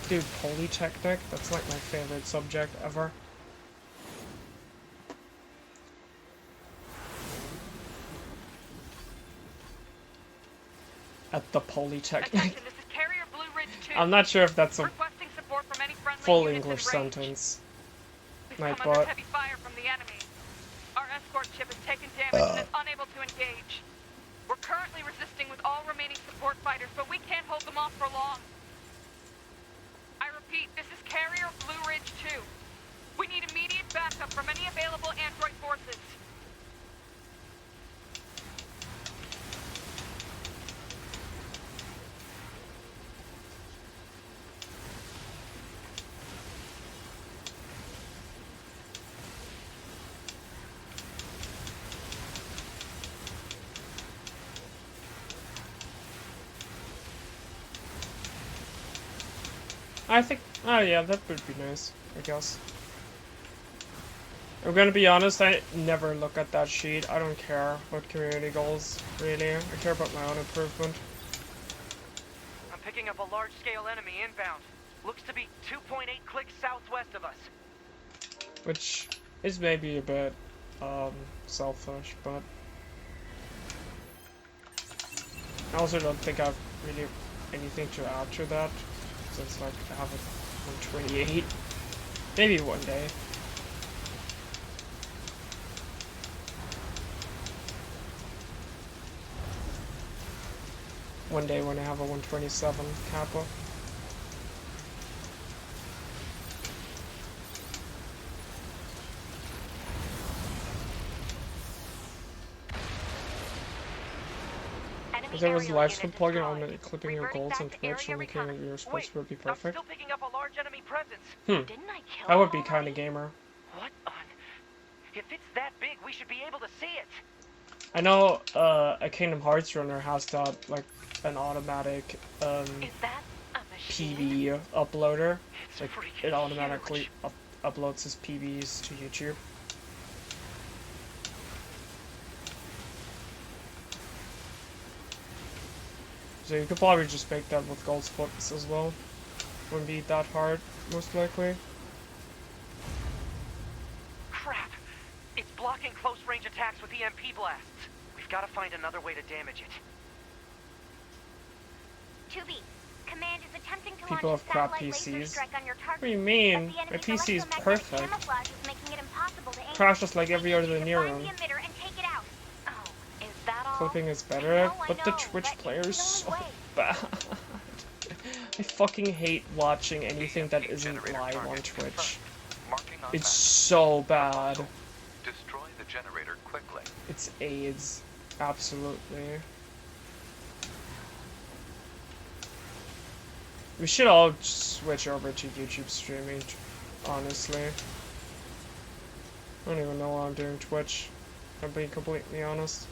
Dude, Polytechnic? That's like my favorite subject ever. At the Polytechnic. Attention, this is Carrier Blue Ridge 2. I'm not sure if that's a Requesting support from any friendly full units in English range. sentence. We've Night come under bot. heavy fire from the enemy. Our escort ship has taken damage and is unable to engage. We're currently resisting with all remaining support fighters, but we can't hold them off for long. I repeat, this is Carrier Blue Ridge 2. We need immediate backup from any available android forces. I think, oh yeah, that would be nice, I guess. I'm gonna be honest, I never look at that sheet. I don't care about community goals, really. I care about my own improvement. I'm picking up a large-scale enemy inbound. Looks to be 2.8 clicks southwest of us. Which is maybe a bit, selfish, but... I also don't think I've really anything to add to that. Since, like, I have a 128. Maybe one day. One day when I have a 127 Kappa. If there was a live stream plugin on clipping your goals on Twitch and making it your sports would be perfect. I'm still picking up a large enemy presence. Didn't I kill That would him be already? kinda gamer. What on? If it's that big, we should be able to see it. I know a Kingdom Hearts runner has that, like, an automatic Is that a machine? PB uploader. It's Like, freaking it automatically huge. uploads his PBs to YouTube. So you could probably just make that with gold splits as well. Wouldn't be that hard, most likely. Crap! It's blocking close-range attacks with EMP blasts. We've got to find another way to damage it. 2B, Command is attempting to People launch have crap satellite laser PCs. strike on your target. What do you mean? But the My enemy's PC is electromagnetic perfect. camouflage is making it impossible to aim. Crashes like every We other need you to Nier find room. the emitter and take it out. Oh, is that all? Clipping is better, I know, but the but Twitch it's player is the so only way. bad. I fucking hate watching anything that EMP isn't generator live on target Twitch. confirmed. Marking It's matter. so bad. Proposal. Destroy the generator quickly. It's AIDS. Absolutely. We should all switch over to YouTube streaming, honestly. I don't even know why I'm doing Twitch, if I'm being completely honest.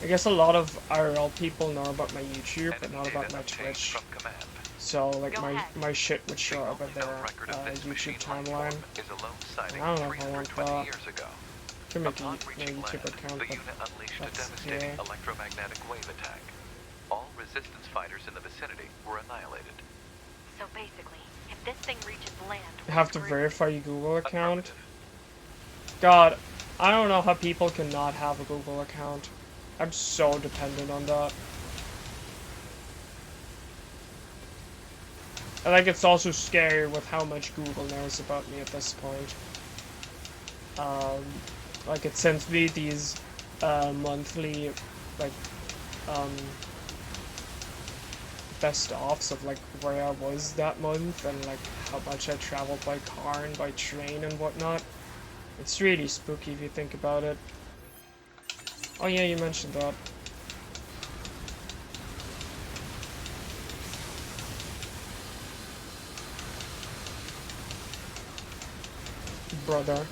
I guess a lot of IRL people know about my YouTube, but not about my Twitch. So, like, my shit would show up at their YouTube timeline. And I don't know if I want that. I can make a YouTube account, but that's gay. Electromagnetic wave attack. All resistance fighters in the vicinity were annihilated. So basically, if this thing reaches land, You have to verify your Google account. God, I don't know how people cannot have a Google account. I'm so dependent on that. And like, it's also scary with how much Google knows about me at this point. Like, it sends me these monthly, like, best-offs of like where I was that month and like how much I traveled by car and by train and whatnot. It's really spooky if you think about it. Oh yeah, you mentioned that. Brother.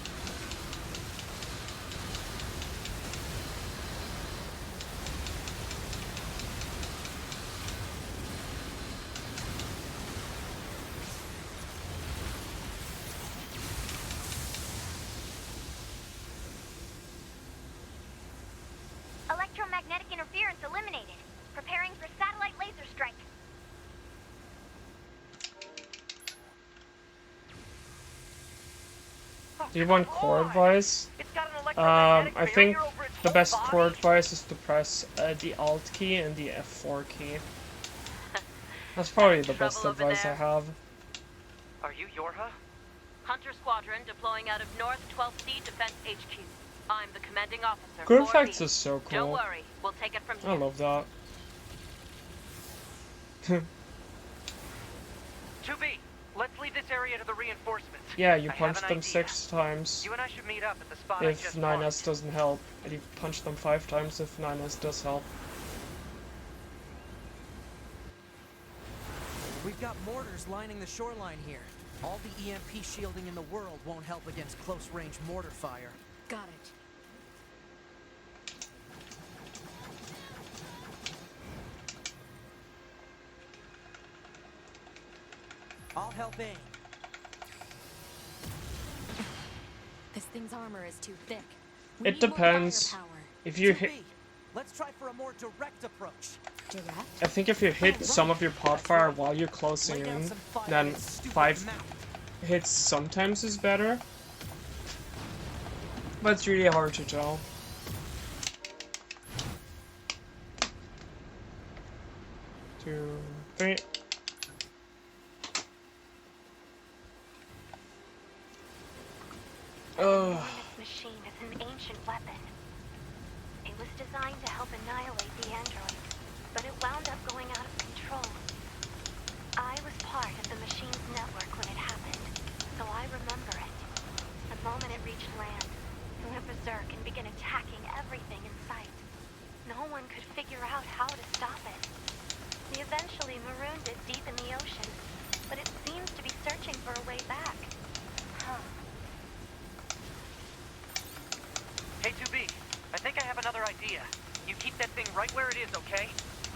Electromagnetic interference eliminated. Preparing for satellite laser strike. Do you want core advice? I think the best core advice is to press the Alt key and the F4 key. That's probably the best advice I have. Are you Yorha? Hunter Squadron deploying out of North 12th C Defense HQ. I'm the commanding officer. Good effects is so cool. Don't worry, we'll take it from here. I love that. 2B, let's leave this area to the reinforcements. Yeah, you I have punch an them idea. 6 times You and I should meet up at the spot if I 9S just doesn't help, and you punch them 5 times if 9S does help. We've got mortars lining the shoreline here. All the EMP shielding in the world won't help against close-range mortar fire. Got it. I'll help aim. This thing's armor is too thick. It depends. If you hit, Let's try for a more direct approach. Direct? I think if you hit some of your pod fire while you're closing in, then 5 hits sometimes is better. But it's really hard to tell. Two, three. This machine is an ancient weapon. It was designed to help annihilate the androids, but it wound up going out of control. I was part of the machine's network when it happened, so I remember it. The moment it reached land, it went berserk and began attacking everything in sight. No one could figure out how to stop it. We eventually marooned it deep in the ocean, but it seems to be searching for a way back. Huh. Hey 2B, I think I have another idea. You keep that thing right where it is, okay?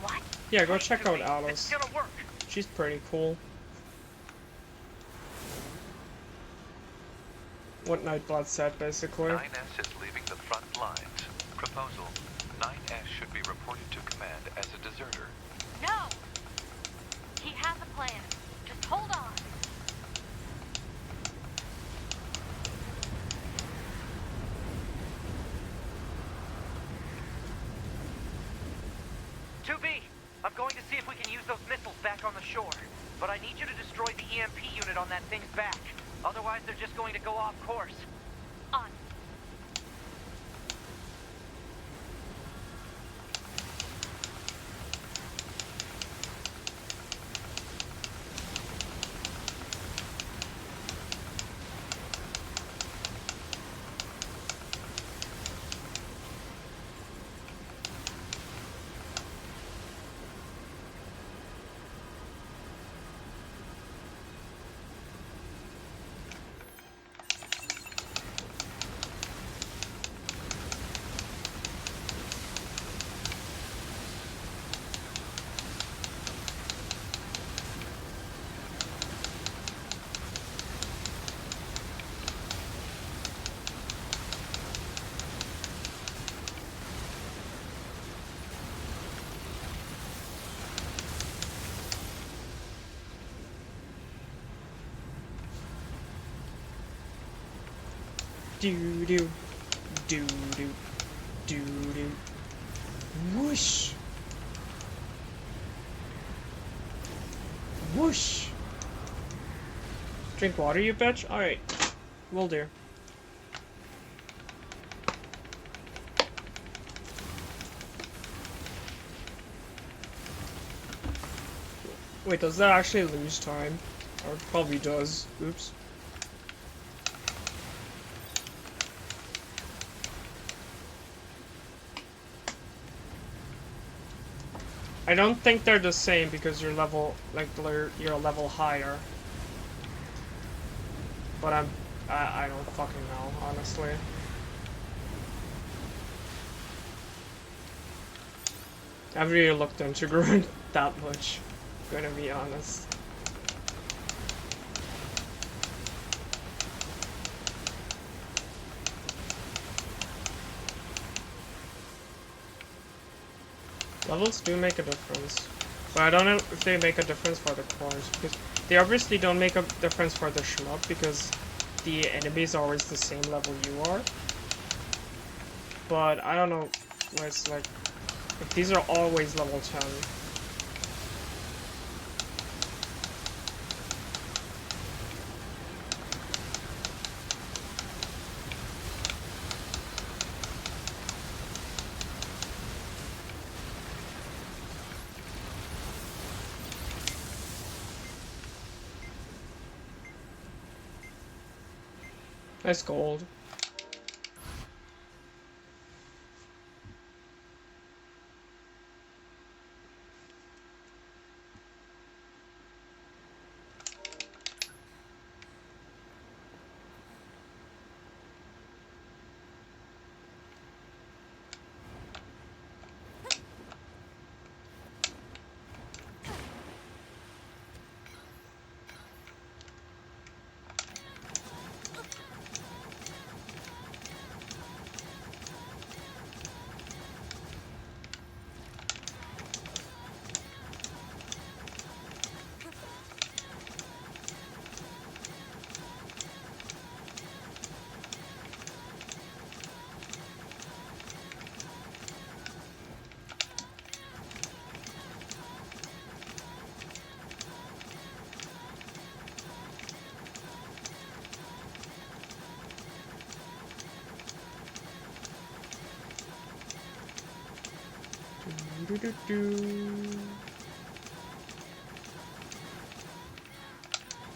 What? Yeah, go check out 2B, Alice. It's gonna work. She's pretty cool. What Nightblood said, basically. 9S is leaving the front lines. Proposal. 9S should be reported to command as a deserter. No! He has a plan. Just hold on. I'm going to see if we can use those missiles back on the shore. But I need you to destroy the EMP unit on that thing's back. Otherwise, they're just going to go off course. On. Do do do do do do. Whoosh. Whoosh. Drink water, you bitch. All right, will do. Wait, does that actually lose time? Or it probably does. Oops. I don't think they're the same because you're level, like, you're a level higher. But I don't fucking know, honestly. I haven't really looked into Grunt that much, gonna be honest. Levels do make a difference, but I don't know if they make a difference for the cores, because they obviously don't make a difference for the shmup, because the enemies are always the same level you are. But I don't know where it's like, if these are always level 10. Nice gold.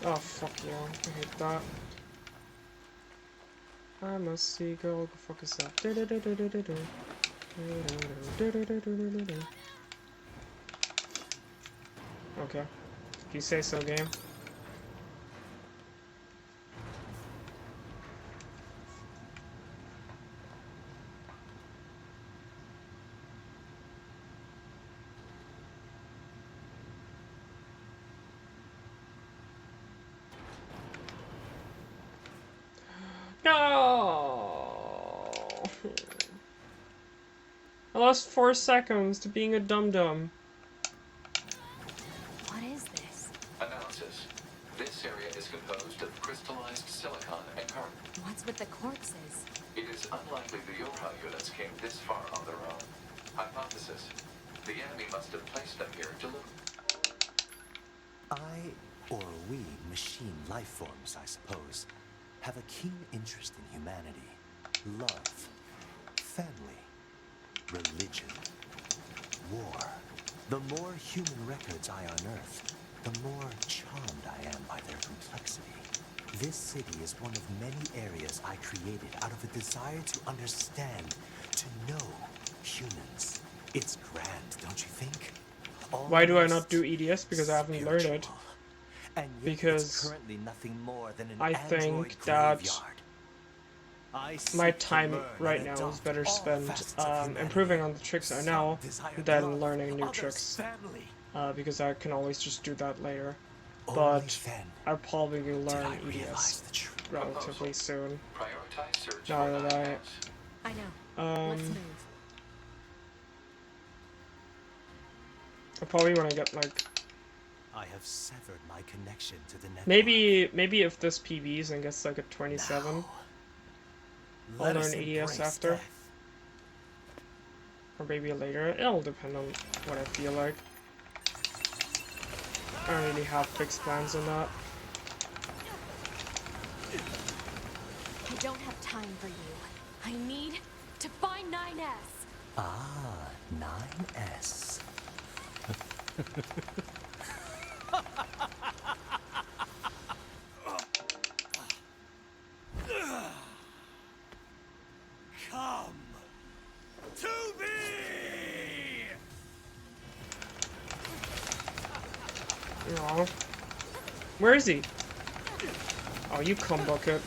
Oh fuck yeah, I hate that. I'm a seagull, go fuck yourself. Okay, if you say so, game. No! I lost 4 seconds to being a dum-dum. What is this? Analysis. This area is composed of crystallized silicon and carbon. What's with the corpses? It is unlikely the Yorha units came this far on their own. Hypothesis. The enemy must have placed them here to look. I, or we, machine life forms, I suppose, have a keen interest in humanity, love, family, religion, war. The more human records I unearth, the more charmed I am by their complexity. This city is one of many areas I created out of a desire to understand, to know humans. It's grand, don't you think? Why do I not Almost do EDS? Because I haven't learned it. spiritual. And yet Because it's currently nothing more than an I android think that graveyard. I my seek to time learn right and now is adopt better all spent facets of humanity. improving on the tricks I know Some desire than love, learning new others tricks. family. Because I can always just do that later. Only But then I'll probably did learn I EDS realize the truth. relatively soon. Prioritize search Now for that I- IS. I know. Let's move. I probably want to get like I have severed my connection to the network. maybe if this PBs and gets like a 27, Now, I'll Let us learn EDS embrace after. death. Or maybe later. It'll depend on what I feel like. I don't really have fixed plans on that. I don't have time for you. I need to find 9S. Ah, 9S. Come to me! Aw. Where is he? Oh, you cum bucket.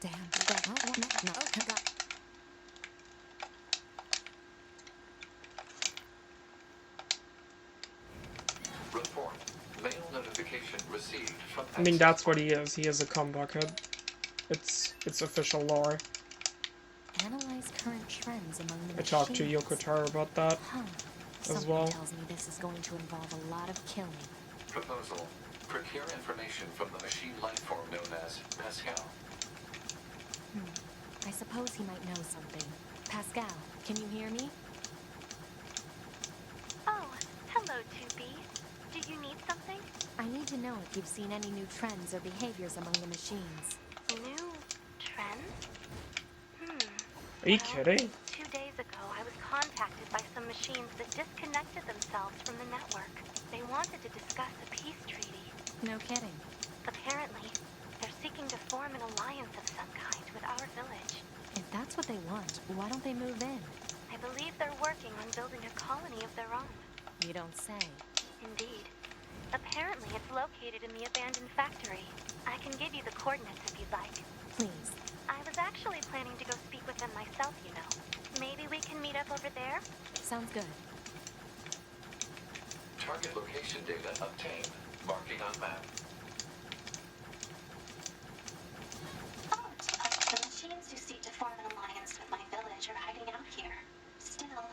Damn. No. God. Report. Mail notification received from I mean, access that's what point. he is. He is a cum bucket. It's official lore. Analyze current trends among the I talked to machines. Yoko Taro about that Huh. as Something well. tells me this is going to involve a lot of killing. Proposal. Procure information from the machine life form known as Pascal. I suppose he might know something. Pascal, can you hear me? Oh, hello, 2B. Do you need something? I need to know if you've seen any new trends or behaviors among the machines. New trends? Are you Well, kidding? 2 days ago, I was contacted by some machines that disconnected themselves from the network. They wanted to discuss a peace treaty. No kidding. Apparently, they're seeking to form an alliance of some kind with our village. If that's what they want, why don't they move in? I believe they're working on building a colony of their own. You don't say. Indeed. Apparently, it's located in the abandoned factory. I can give you the coordinates if you'd like. Please. I was actually planning to go speak with them myself, you know. Maybe we can meet up over there? Sounds good. Target location data obtained. Marking on map. Oh, the machines who seek to form an alliance with my village are hiding out here. Still,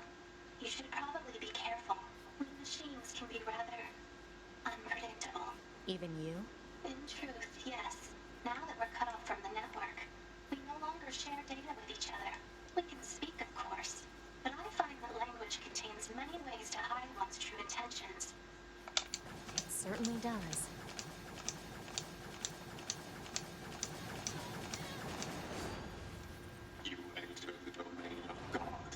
you should probably be careful. We machines can be rather unpredictable. Even you? In truth, yes. Now that we're cut off from the network, we no longer share data with each other. We can speak, of course, but I find that language contains many ways to hide one's true intentions. It certainly does. You enter the domain of God.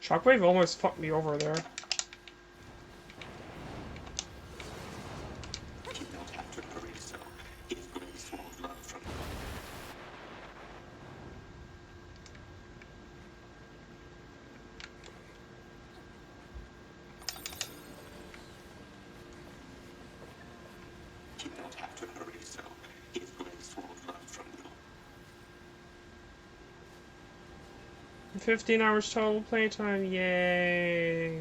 Shockwave almost fucked me over there. You don't have to hurry, so his grace won't run from you. You don't have to hurry, so his grace won't run from you. 15 hours total playtime, yay!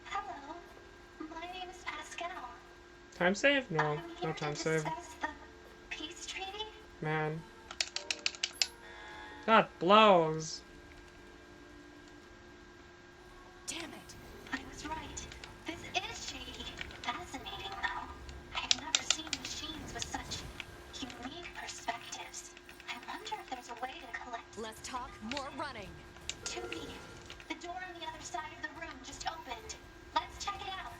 Hello. My name is Pascal. Time save? No, I'm no here time to save. discuss the peace treaty. Man. That blows. Damn it! I was right. This is shady. Fascinating, though. I've never seen machines with such unique perspectives. I wonder if there's a way to collect. Less talk, more running. To me, the door on the other side of the room just opened. Let's check it out.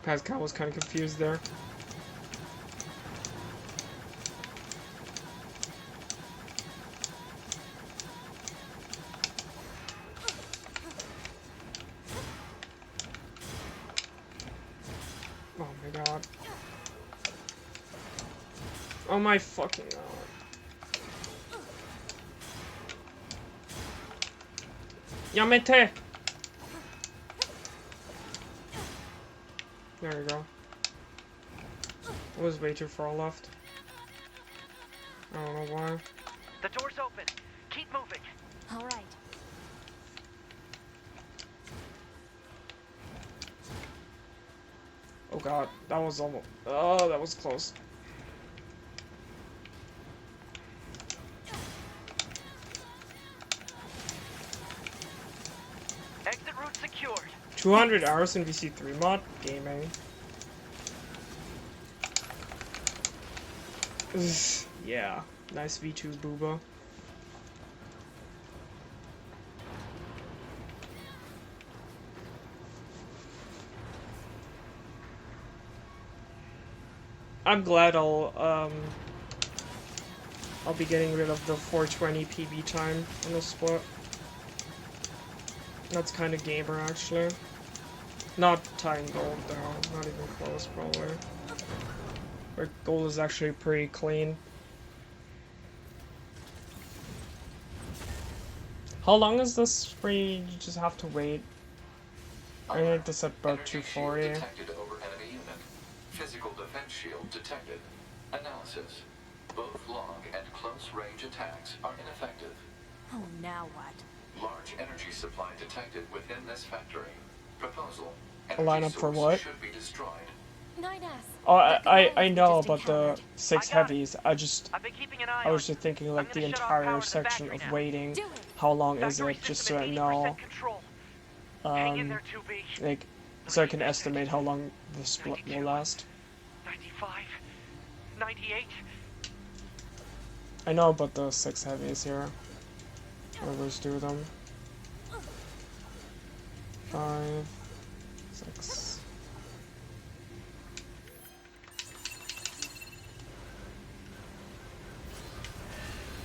I was kind of confused there. Oh my god. Oh my fucking god. Yamete! There we go. It was way too far left. I don't know why. The door's open. Keep moving. All right. Oh god, that was almost. Oh, that was close. Exit route secured. 200 hours in vc3mod gaming. Yeah, nice V2 booba. I'm glad I'll be getting rid of the 420 PB time on the split. That's kind of gamer actually. Not time gold though, not even close probably. But gold is actually pretty clean. How long is this free? You just have to wait. I think this at about 240. Detected over enemy unit. Physical defense shield detected. Analysis. Both long and close range attacks are ineffective. Oh, now what? Large energy supply detected within this factory. Proposal. A lineup for what? Should be destroyed. Oh, I know about the 6 heavies. I I've been keeping an eye was on just thinking I'm like the gonna shut off power entire to the section factory of now. waiting. Do it. How long is Factory it? Just system so I at know. 80% control. Hang in there, 2B. Like, so I can estimate how long the split will last. 95. 98. I know about the 6 heavies here. Let's do them. 5, 6.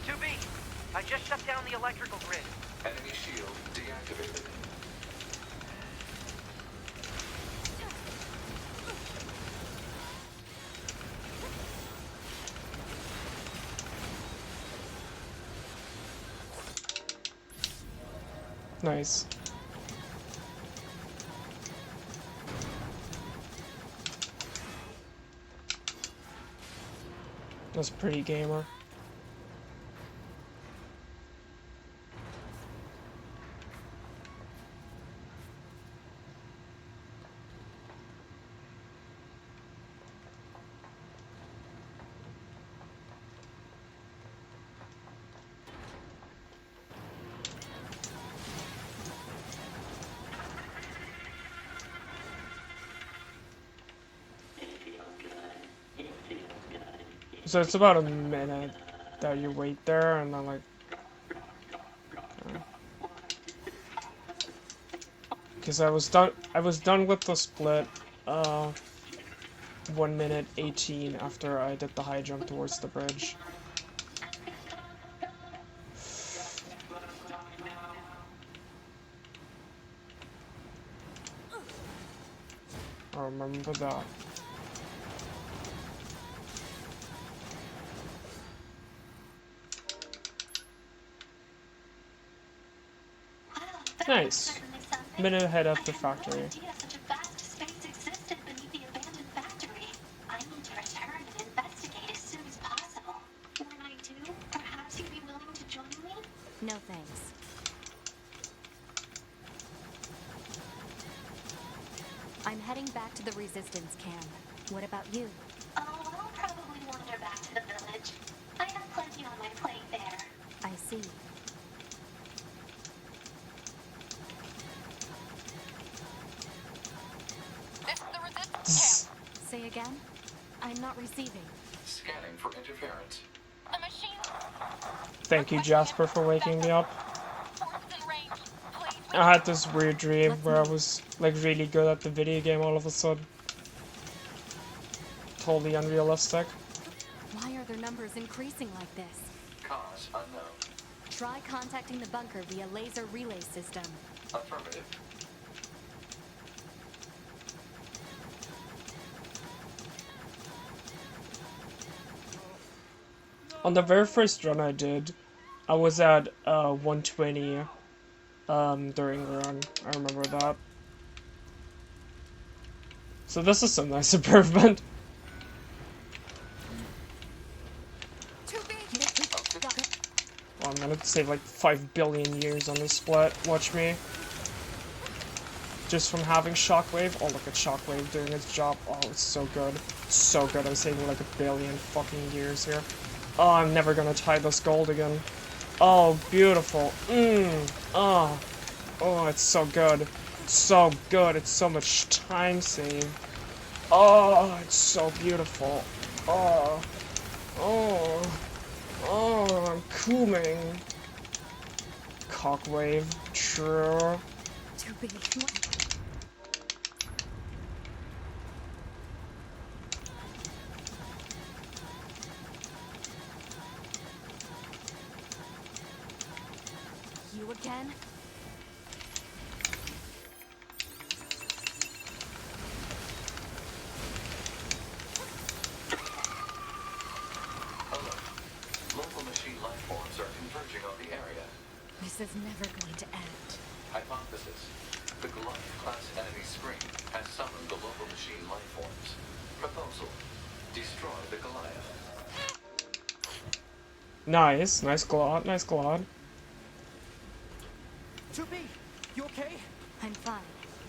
2B, I just shut down the electrical grid. Enemy shield deactivated. Nice. That's pretty gamer. So it's about a minute that you wait there, and then like, because I was done with the split, 1 minute 18 after I did the high jump towards the bridge. I remember that. Nice. Minute ahead of the factory. Such a vast space existed beneath the abandoned factory. I need to return and investigate as soon as possible. When I do, perhaps you'd be willing to join me? No thanks. I'm heading back to the resistance camp. What about you? Oh, I'll probably wander back to the village. I have plenty on my plate there. I see. This is the resistance camp. Say again? I'm not receiving. Scanning for interference. The machine. Thank you, Jasper, for waking me up. Forces in range. Please. I had this weird dream where I was like really good at the video game all of a sudden. totally unrealistic. Why are their numbers increasing like this? Cause unknown. Try contacting the bunker via laser relay system. Affirmative. On the very first run I did, I was at 120 during the run. I remember that. So this is some nice improvement. Well, I'm gonna save like 5 billion years on this split. Watch me. Just from having Shockwave. Oh, look at Shockwave doing its job. Oh, it's so good. So good. I'm saving like 1 billion fucking years here. Oh, I'm never gonna tie this gold again. Oh, beautiful. Oh. Oh, it's so good. So good. It's so much time saved. Oh, it's so beautiful. Oh. Oh. Oh, I'm cooming. Cockwave. True. Too big. You again? Local machine life forms are converging on the area. This is never going to end. Hypothesis. The Goliath-class enemy spring has summoned the local machine life forms. Proposal. Destroy the Goliath. Nice. Nice glot. Nice glot. 2B, you okay? I'm fine.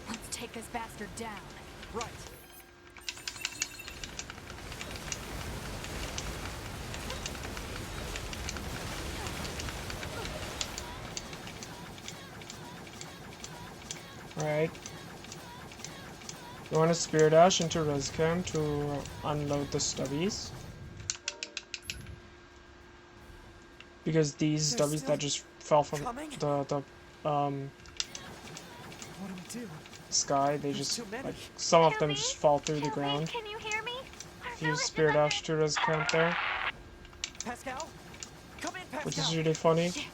Let's take this bastard down. Right. Alright. You want to spear dash into Rescam to unload the stubbies? Because these They're stubbies still that just fell from coming? the What do we do? sky, they There's just too many. like some of them Toby? just fall through the Toby, ground. can you hear me? Our If you village is spear under- dash to Rescam there, Pascal? Come in, Pascal! which is really funny. Shit.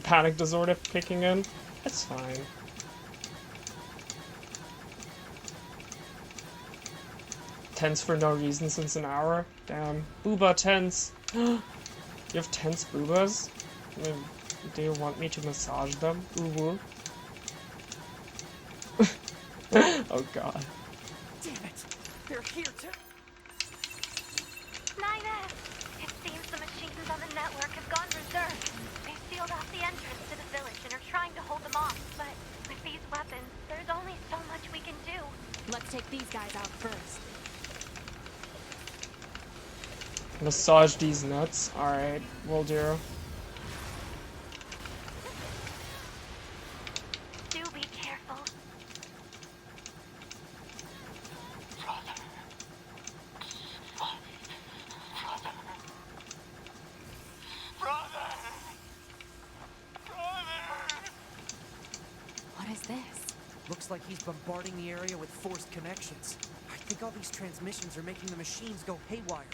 Panic disorder kicking in. It's fine. Tense for no reason since an hour. Damn. Booba tense. You have tense boobas? I mean, do you want me to massage them? Ooh woo. Oh god. Damn it! They're here too! 9S! It seems the machines on the network have gone berserk. They've sealed off the entrance to the village and are trying to hold them off, but with these weapons, there's only so much we can do. Let's take these guys out first. Massage these nuts. Alright, will do. Do be careful. What is this? Looks like he's bombarding the area with forced connections. I think all these transmissions are making the machines go haywire.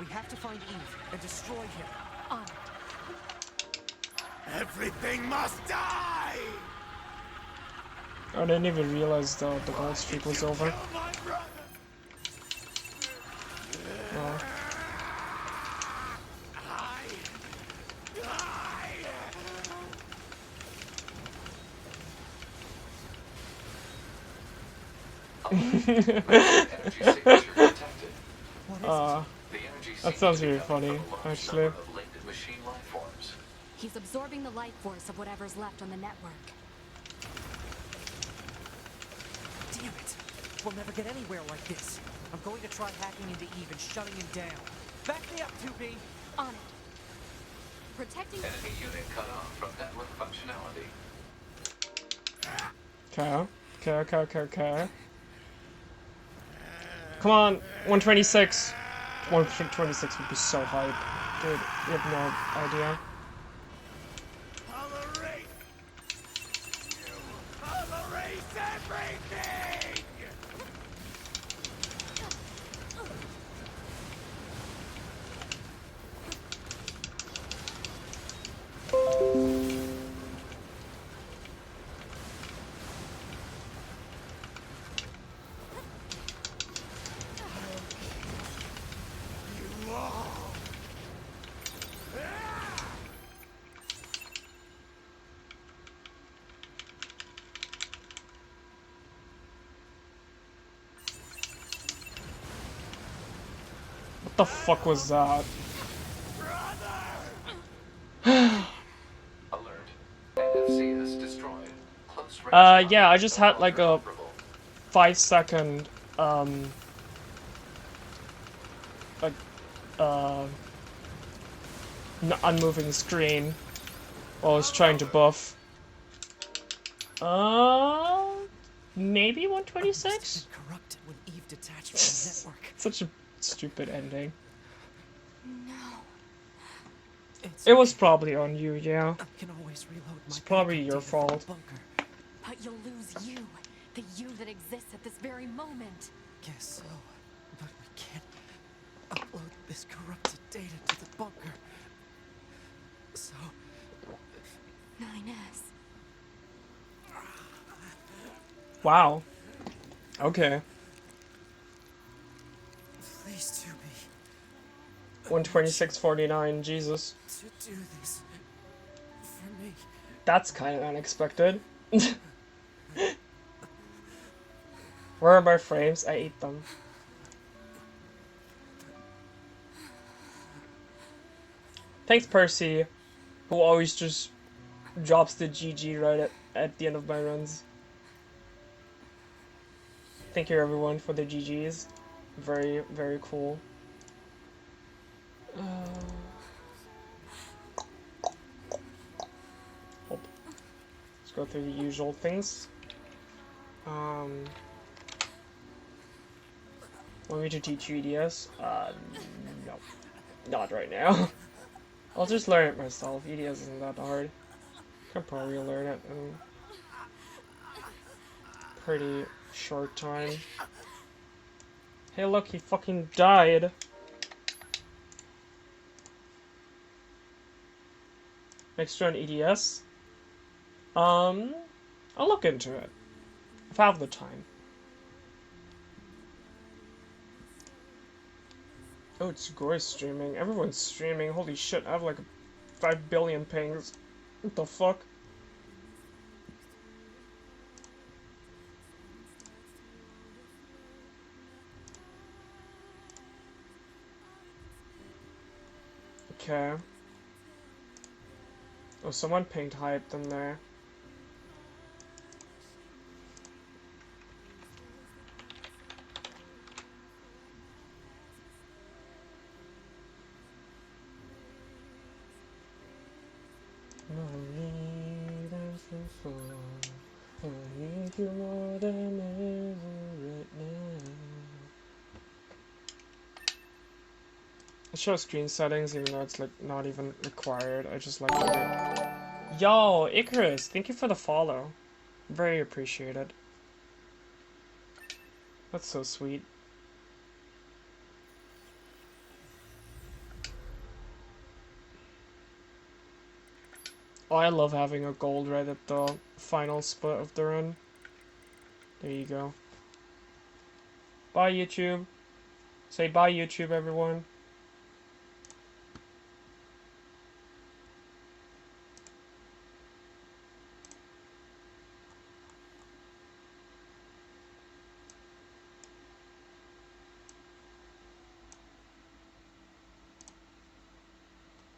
We have to find Eve and destroy him. On it. Everything must die! I didn't even realize the gold streak was over. Kill my brother! Oh. That sounds really funny, actually. He's absorbing the life force of whatever's left on the network. Damn it! We'll never get anywhere like this. I'm going to try hacking into Eve and shutting him down. Back me up, 2B! On it. Protecting... Enemy unit cut off from network functionality. Okay. Come on, 126. 126 would be so hype. Dude, you have no idea. I'll erase! I'll erase everything! the fuck was that? Alert. NFC is destroyed. Close range Yeah, I target just no had like longer a operable. 5-second, like, unmoving screen while I was trying to buff. Maybe 126? Corrupted when Eve detached from the network. Such a stupid ending. No. It was probably on you, yeah. I can always reload my It's probably backup your data from the fault. bunker. But you'll lose you. The you that exists at this very moment. Guess so. But we can't upload this corrupted data to the bunker. So 9S. Wow. Okay. please, 126.49, Jesus. to do this for me. That's kind of unexpected. Where are my frames? I ate them. Thanks, Percy, who always just drops the GG right at the end of my runs. Thank you, everyone, for the GGs. Very, very cool. Let's go through the usual things. Want me to teach you EDS? No. Not right now. I'll just learn it myself. EDS isn't that hard. Can probably learn it in pretty short time. Hey look, he fucking died. Next on EDS? I'll look into it. If I have the time. Oh, it's Goy streaming. Everyone's streaming. Holy shit, I have like 5 billion pings. What the fuck? Okay. Oh, someone pinged hyped in there. I need you more than ever right now. I show screen settings even though it's like not even required. I just like it. Yo, Icarus, thank you for the follow. Very appreciated. That's so sweet. Oh, I love having a gold right at the final split of the run. There you go. Bye, YouTube. Say bye, YouTube, everyone.